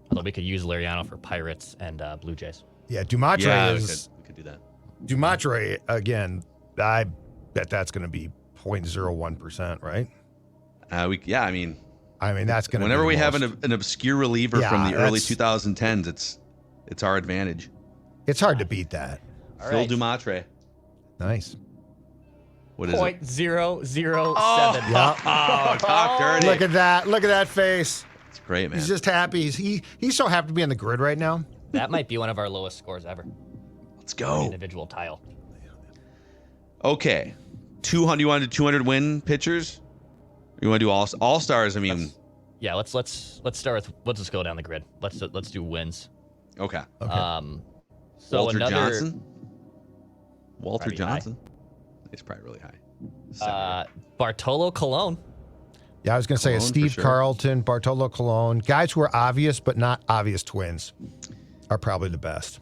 Although we could use Liriano for Pirates and Blue Jays. Yeah, Dumatre is. We could do that. Dumatre, again, I bet that's going to be 0.01%, right? I mean, that's going to whenever be we have an obscure reliever from the early 2010s, it's our advantage. It's hard to beat that. Phil Dumatre. Nice. What is it? 0.007. Oh, talk dirty. Look at that face. It's great, man. He's just happy. He's so happy to be on the grid right now. That might be one of our lowest scores ever. Let's go. Individual tile. Okay. 200. You want to do 200 win pitchers? Or you want to do all stars? I mean, let's start with. Let's just go down the grid. Let's do wins. Okay. So Walter another Johnson. Walter Johnson. It's probably really high. Bartolo Colon. Yeah, I was going to say Colon, Steve for sure. Carlton, Bartolo Colon, guys who are obvious but not obvious Twins, are probably the best.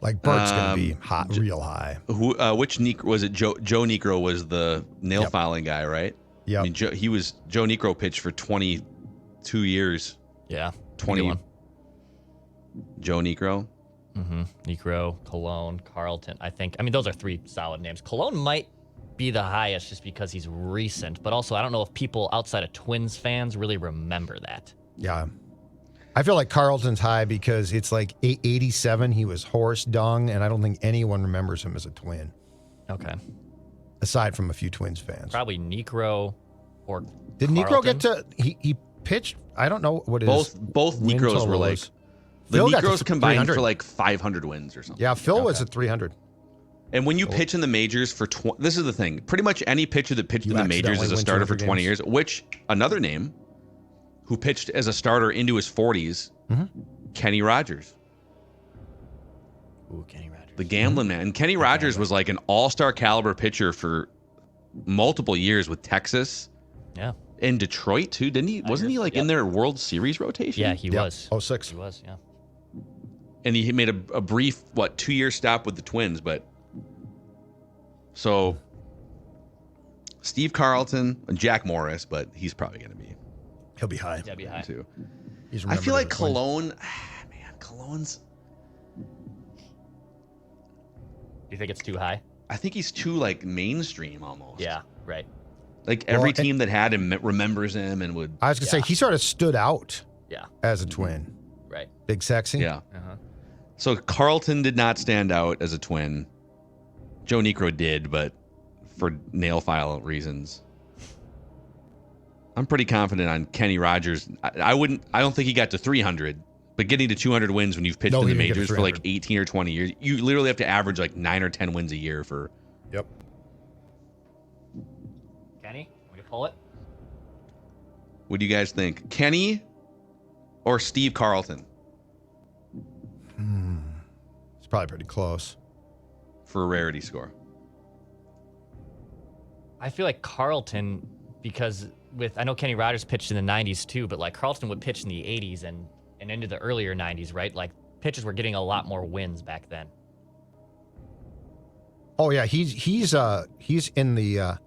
Like Bert's going to be hot, real high. Who? Which Negro was it? Joe Negro was the nail filing guy, right? Yeah. I mean, Joe Negro pitched for 27 2 years. Yeah. 20. Joe Niekro. Niekro, Cologne, Carlton. I mean, those are 3 solid names. Cologne might be the highest just because he's recent, but also I don't know if people outside of Twins fans really remember that. Yeah. I feel like Carlton's high because it's like 87. He was horse dung, and I don't think anyone remembers him as a Twin. Okay. Aside from a few Twins fans. Probably Niekro or Did Carlton. Niekro get to he pitched? I don't know what his Both win Niekros total were like was. the Phil got to Niekros combined 300. for like 500 wins or something. Yeah, Phil was at 300. And when you pitch in the majors for this is the thing. Pretty much any pitcher that pitched You in the majors accidentally as a win starter for 200 20 games. years, which another name who pitched as a starter into his 40s, Kenny Rogers. Ooh, Kenny Rogers. The gambling man. And Kenny Rogers was like an all-star caliber pitcher for multiple years with Texas. Yeah. In Detroit too, didn't he? Wasn't he like in their World Series rotation? Yeah, he was. 06. He was, yeah. And he made a brief 2-year stop with the Twins, but so Steve Carlton and Jack Morris, but he's probably going to be He'll be high. Yeah, be high. too. He's I remembered feel like as a Twin. Cologne, Cologne's. Do you think it's too high? I think he's too like mainstream almost. Yeah, right. Like every Well, team that had him remembers him and would. I was going to say, he sort of stood out Yeah, as a Twin. right. Big sexy. Yeah. Uh-huh. So Carlton did not stand out as a Twin. Joe Niekro did, but for nail file reasons. I'm pretty confident on Kenny Rogers. I don't think he got to 300, but getting to 200 wins when you've pitched No, in he the didn't get to majors for like 300. 18 or 20 years, you literally have to average like 9 or 10 wins a year for. Yep. Kenny, we can pull it. What do you guys think? Kenny or Steve Carlton It's probably pretty close. for a rarity score? I feel like Carlton, because I know Kenny Rogers pitched in the 90s too, but like Carlton would pitch in the 80s and into the earlier 90s, right? Like pitchers were getting a lot more wins back then. Oh yeah, he's in the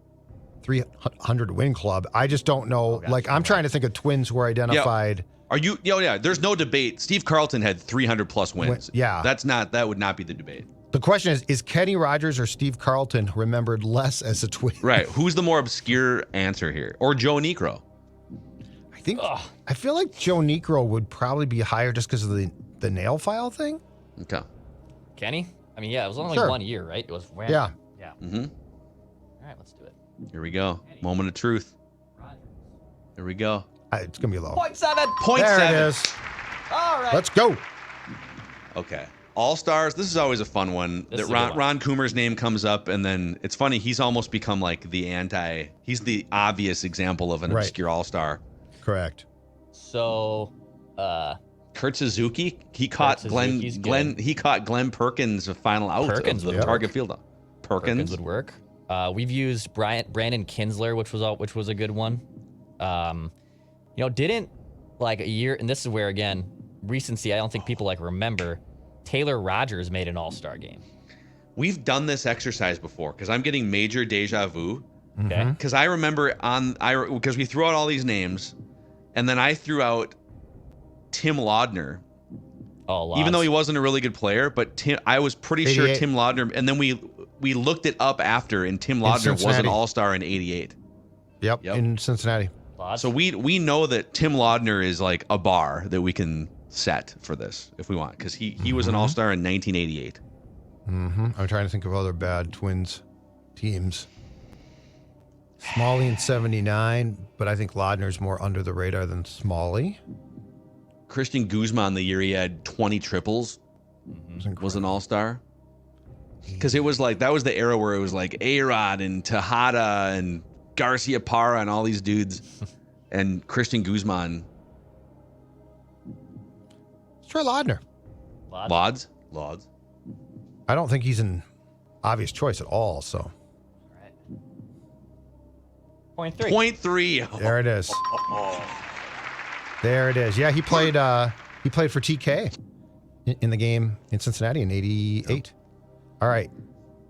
300 win club. I just don't know. gotcha. Like I'm trying to think of Twins who are identified. Are you? Yeah. There's no debate. Steve Carlton had 300 plus wins. Yeah. That would not be the debate. The question is Kenny Rogers or Steve Carlton remembered less as a Twin? Right. Who's the more obscure answer here? Or Joe Niekro? I feel like Joe Niekro would probably be higher just because of the nail file thing. Okay. Kenny? I mean, yeah, it was only Sure. 1 year, right? It was when? Yeah. Yeah. Mm-hmm. All right, let's do it. Here we go. Moment of truth. Here we go. It's gonna be low. 0.7. There 0.7. it is. All right. Let's go. Okay. All Stars. This is always a fun one. This is That a good one. Ron Coomer's name comes up, and then it's funny. He's almost become like he's the obvious example of an Right. obscure All Star. Correct. So, Kurt Suzuki. He caught Suzuki's Glenn. good. He caught Glenn Perkins' final out Perkins of the would target work. field. Perkins would work. We've used Brandon Kinsler, which was a good one. Didn't like a year, and this is where again recency. I don't think people like remember. Taylor Rogers made an All-Star game. We've done this exercise before because I'm getting major deja vu. Okay. Because I remember because we threw out all these names, and then I threw out Tim Laudner, Oh, even though he wasn't a really good player. But I was pretty sure 88. Tim Laudner, and then we looked it up after, and Tim Laudner was an Cincinnati. All-Star in '88. Yep. Yep. In Cincinnati. So we know that Tim Laudner is like a bar that we can set for this if we want, because he was an All-Star in 1988. I'm trying to think of other bad Twins teams. Smalley in 79, but I think Laudner's more under the radar than Smalley. Christian Guzman, the year he had 20 triples, was an All-Star. Because it was like, that was the era where it was like A-Rod and Tejada and Garcia Parra and all these dudes, and Christian Guzman. Let's try Laudner. Lauds. I don't think he's an obvious choice at all. So 0.3. 0.3. there it is. There it is. Yeah, he played for TK in the game in Cincinnati in '88. All right.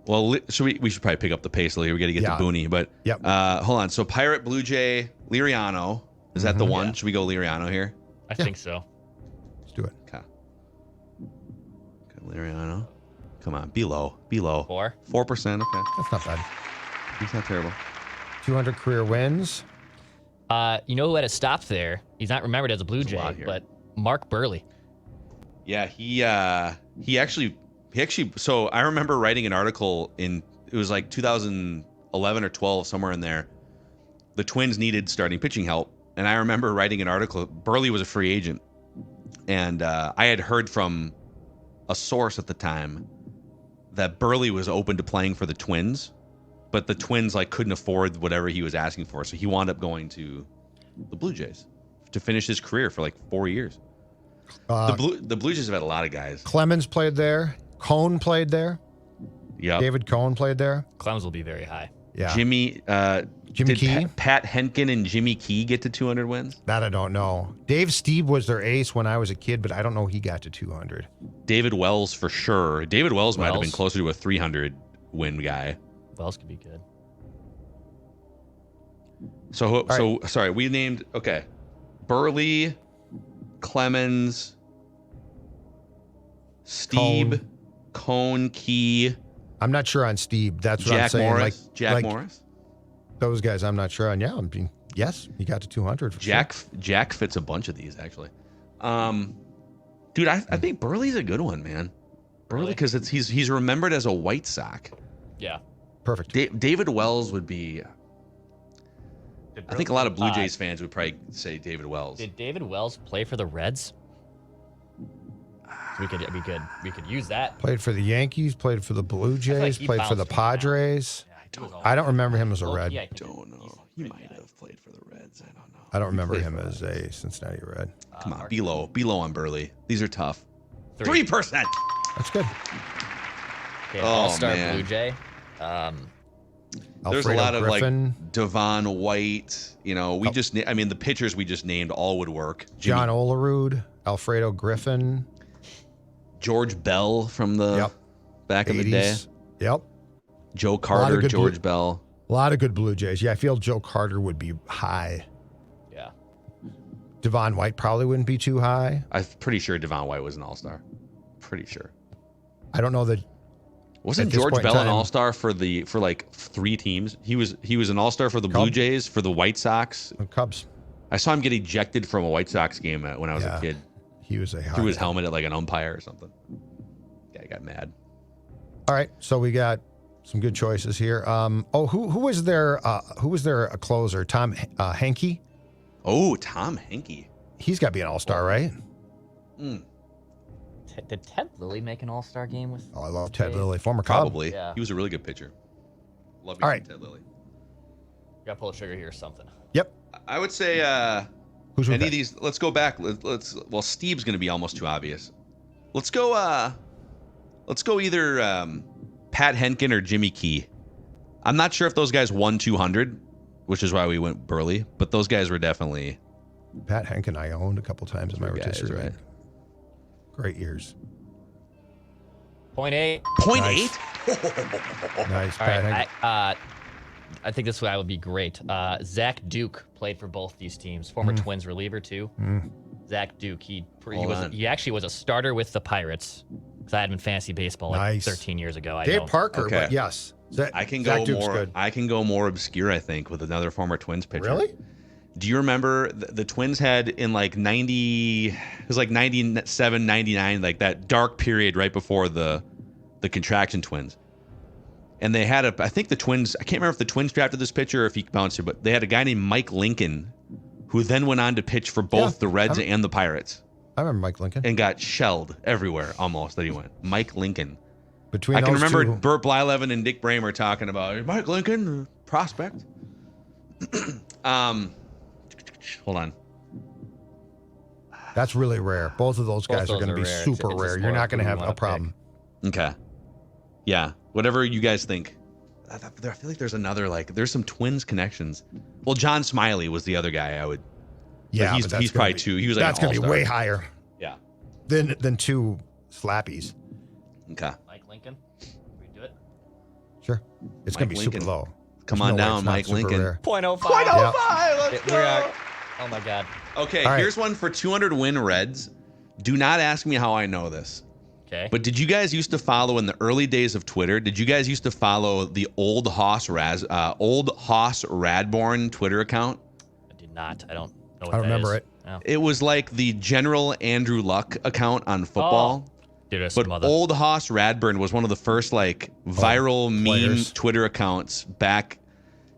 Well, we should probably pick up the pace a little. We got to get Yeah. to Booney, but Yep. hold on. So Pirate, Blue Jay, Liriano, Is that the one? Should we go Liriano here? I think so. Let's do it. Okay. Good Liriano. Come on, be low. Be low. 4%. Okay. That's not bad. He's not terrible. 200 career wins. You know who had a stop there? He's not remembered as a Blue Jay, but Mark Burley. Yeah, he actually. So I remember writing an article it was like 2011 or 12, somewhere in there. The Twins needed starting pitching help, and I remember writing an article. Burley was a free agent, and I had heard from a source at the time that Burley was open to playing for the Twins, but the Twins couldn't afford whatever he was asking for, so he wound up going to the Blue Jays to finish his career for 4 years. The Blue Jays have had a lot of guys. Clemens played there. Cone played there. Yeah. David Cone played there. Clemens will be very high. Yeah. Jimmy Key? Pat Henkin and Jimmy Key get to 200 wins? That I don't know. Dave Stieb was their ace when I was a kid, but I don't know he got to 200. David Wells for sure. David Wells might have been closer to a 300 win guy. Wells could be good. So sorry, we named Burley, Clemens, Stieb, Cone, Key. I'm not sure on Stieb. That's what I'm Jack saying. Morris. Jack Morris. Those guys, I'm not sure on. Yeah, yes, he got to 200 for Jack sure. Jack fits a bunch of these actually. Dude, I think Burley's a good one, man. Burley, because he's remembered as a White Sox. Yeah. Perfect. David Wells would be. I think a lot of Blue Jays fans would probably say David Wells. Did David Wells play for the Reds? We could use that. Played for the Yankees, played for the Blue Jays, played for the Padres. I don't remember him as a Red. I don't know. He might have played for the Reds. I don't know. I don't remember him as a Cincinnati Red. Come on, be low on Burley. These are tough. 3%. That's good. Okay, All-Star Blue Jay. There's a lot of Griffin. Devon White. The pitchers we just named all would work. John Olerud, Alfredo Griffin. George Bell from the back 80s. Of the day. Yep. Joe Carter, George Bell. A lot of good Blue Jays. Yeah, I feel Joe Carter would be high. Yeah. Devon White probably wouldn't be too high. I'm pretty sure Devon White was an all-star. Pretty sure. I don't know that. Wasn't George Bell an all-star for 3 teams? He was an all-star for the Blue Jays, for the White Sox. The Cubs. I saw him get ejected from a White Sox game when I was a kid. He was threw his helmet at an umpire or something. Guy got mad. All right, so we got some good choices here. Who was their closer? Tom Henke. Oh, Tom Henke. He's got to be an all-star, right? Did Ted Lilly make an all-star game with? Oh, I love Ted Lilly, former Cub. Probably. Yeah. He was a really good pitcher. Love you, Ted Lilly. Got to pull the trigger here or something. Yep. I would say who's any of these. Let's go back. Steve's going to be almost too obvious. Let's go either Pat Henkin or Jimmy Key. I'm not sure if those guys won 200, which is why we went Burley, but those guys were definitely. Pat Henkin I owned a couple times in my rotisserie. Right? Great years. 0.8. 0.8? Nice. All right. I think this guy would be great. Zach Duke played for both these teams. Former Twins reliever too. Zach Duke. He actually was a starter with the Pirates. Because I had him in fantasy baseball 13 years ago. Dave Parker, but yes. I can go more obscure, I think, with another former Twins pitcher. Really? Do you remember the Twins had in 90, it was 97, 99, that dark period right before the contraction Twins. And they had I think the Twins, I can't remember if the Twins drafted this pitcher or if he bounced it, but they had a guy named Mike Lincoln who then went on to pitch for both the Reds and the Pirates. I remember Mike Lincoln. And got shelled everywhere almost that he went. Mike Lincoln. I can those remember two, Burt Blyleven and Dick Bramer talking about Mike Lincoln, prospect. Hold on. That's really rare. Both of those guys are going to be super rare. You're not going to have a problem. Okay. Yeah. Whatever you guys think. I feel like there's another, there's some Twins connections. Well, John Smiley was the other guy I would. Yeah, he's probably two. He was that's going to be way higher. Yeah. Than two slappies. Okay. Mike Lincoln. Can we do it? Sure. It's going to be super low. Come on down, Mike Lincoln. 0.05. 0.05. Let's go. Oh my God. Okay, All right. here's one for 200 win Reds. Do not ask me how I know this. Okay. But did you guys used to follow in the early days of Twitter? Did you guys used to follow the Old Hoss Radborn Twitter account? I did not. I don't know what I remember it. Oh. It was like the General Andrew Luck account on football. Dude, there's But some other. Old Hoss Radburn was one of the first like viral meme players. Twitter accounts back.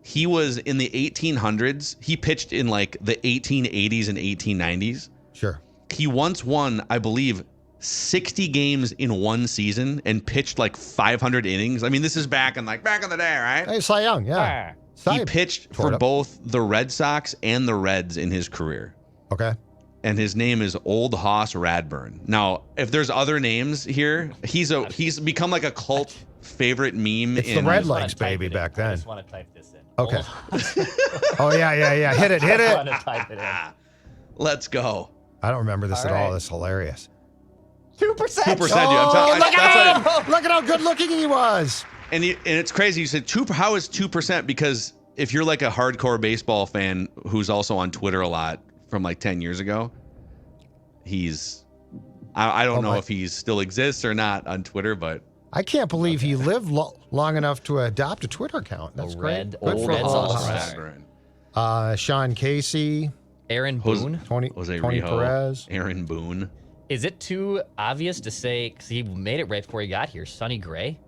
He was in the 1800s. He pitched in like the 1880s and 1890s. Sure. He once won, I believe, 60 games in one season and pitched like 500 innings. I mean, this is back in the day, right? Hey, Cy Young, yeah. Cy He pitched tore for it up. both the Red Sox and the Reds in his career. Okay. And his name is Old Hoss Radburn. Now, if there's other names here, he's become like a cult favorite meme. It's in the Red I just wanna Legs, type baby, it in. back I then. just want to type this in. Okay. Oh, yeah. Hit it. I want to type it in. Let's go. I don't remember this at All all. right. That's hilarious. 2%. 2%, dude. Oh, look that's at him! what- Look at how good looking he was. and it's crazy. You said how is 2%? Because if you're like a hardcore baseball fan who's also on Twitter a lot from like 10 years ago, I don't know if he still exists or not on Twitter, but I can't believe he lived long enough to adopt a Twitter account. That's great. Good Old for Red Old Sox Hoss. star. Sean Casey, Aaron Jose- Boone. Tony Jose Tony Rijo, Perez. Aaron Boone. Is it too obvious to say, because he made it right before he got here, Sonny Gray?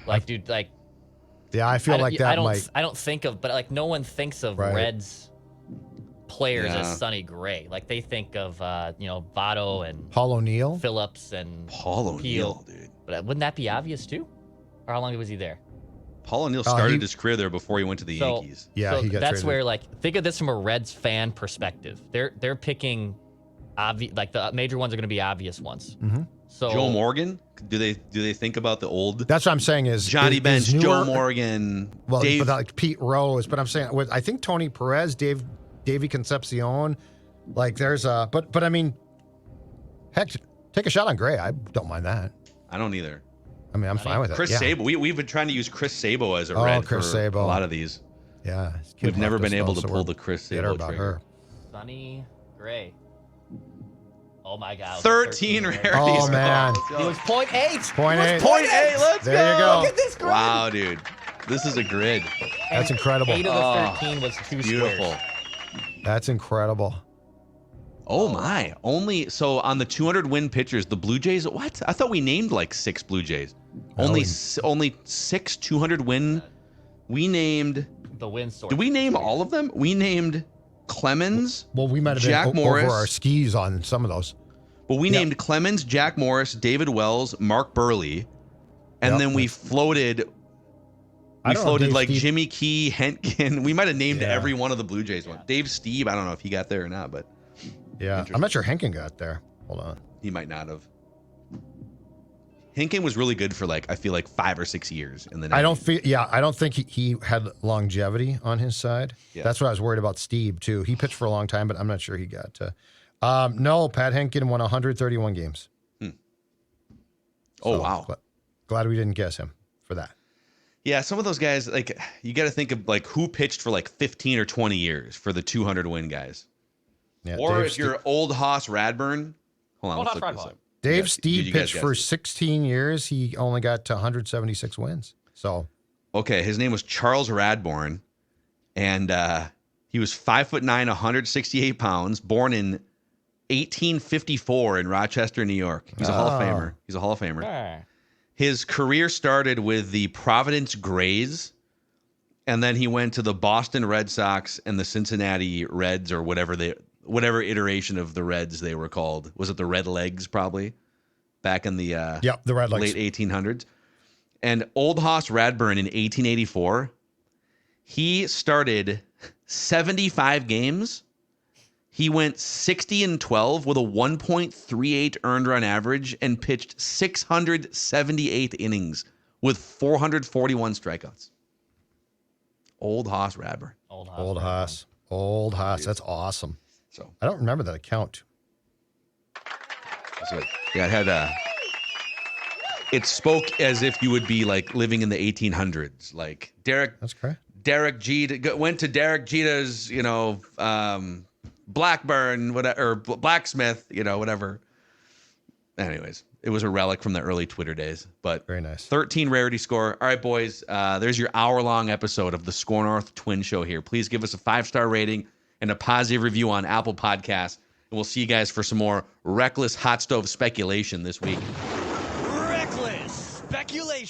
Like, dude, like, Yeah, I feel like that might. I don't think of, but like, no one thinks of Right. Reds players Yeah. as Sonny Gray. Like, they think of, Votto and Paul O'Neill. Phillips and Paul Peel. O'Neill, dude. But wouldn't that be obvious too? Or how long was he there? Paul O'Neill started he- his career there before he went to the So- Yankees. Yeah, so he got that's traded. where, like, think of this from a Reds fan perspective. They're picking like the major ones are going to be obvious ones. Mm-hmm. So Joe Morgan? Do they think about the old That's what I'm saying is Johnny is Bench, newer- Joe Morgan, Well, Dave? but like Pete Rose. But I'm saying I think Tony Perez, Davey Concepcion. Like there's but I mean, heck, take a shot on Gray. I don't mind that. I don't either. I mean, I'm fine with it. Chris yeah. Sabo. We've been trying to use Chris Sabo as a red Chris for Sabo. a lot of these. Yeah, his kid We've never left us been able though, to so pull we're the Chris bitter Sabo about trigger. her. Sonny Gray. Oh my God. 13 rarities. Oh, man. Let's He go. was 0.8. Point eight. Point eight. Let's There you go. go. Look at this grid. Wow, dude. This is a grid. That's incredible. 8 of the 13 was two Beautiful. squares. That's incredible. Oh my. Only so on the 200 win pitchers, the Blue Jays. What? I thought we named like 6 Blue Jays. No, Only we- only 6 200 win. We named. The win source. Did we name all of them? We named Clemens. Well, we might have Jack been Morris. over our skis on some of those. Well, we Yep. named Clemens, Jack Morris, David Wells, Mark Burley, and Yep. then we floated. I We don't know, floated Dave like Steve- Jimmy Key, Hentgen. We might have named Yeah. every one of the Blue Jays one. Dave Steve, I don't know if he got there or not, but Yeah, I'm not sure Henkin got there. Hold on. he might not have. Hentgen was really good for like I feel like 5 or 6 years in the. 90s. I don't think he had longevity on his side. Yeah. That's what I was worried about Steve too. He pitched for a long time, but I'm not sure he got to. No, Pat Henkin won 131 games. Oh So, wow. Glad we didn't guess him for that. Yeah, some of those guys like you got to think of like who pitched for like 15 or 20 years for the 200 win guys. Yeah, Or Dave if you're Old Hoss Radburn. Hold on, Old let's Hoss look this Radburn. up. Dave Yeah, Steve you guys pitched guessed for it. 16 years. He only got to 176 wins. So Okay, his name was Charles Radborn, and he was 5'9", 168 pounds, born in 1854 in Rochester, New York. He's a Hall of Famer. He's a Hall of Famer. Ah. His career started with the Providence Grays, and then he went to the Boston Red Sox and the Cincinnati Reds, or whatever iteration of the Reds they were called. Was it the Red Legs, probably, back in the yep, the Red Legs. late 1800s? And Old Hoss Radburn in 1884, he started 75 games. He went 60-12 with a 1.38 earned run average and pitched 678 innings with 441 strikeouts. Old Hoss Radburn. Old Haas. Old Haas. That's awesome. So, I don't remember that account. so yeah, it had it spoke as if you would be like living in the 1800s. Like That's correct. Derek Jeter went to Derek Jeter's, Blackburn, whatever, or Blacksmith, whatever. Anyways, it was a relic from the early Twitter days, but very nice. 13 rarity score. All right, boys, there's your hour-long episode of the Score North Twin Show here. Please give us a 5-star rating and a positive review on Apple Podcasts, and we'll see you guys for some more reckless hot stove speculation this week. Reckless speculation.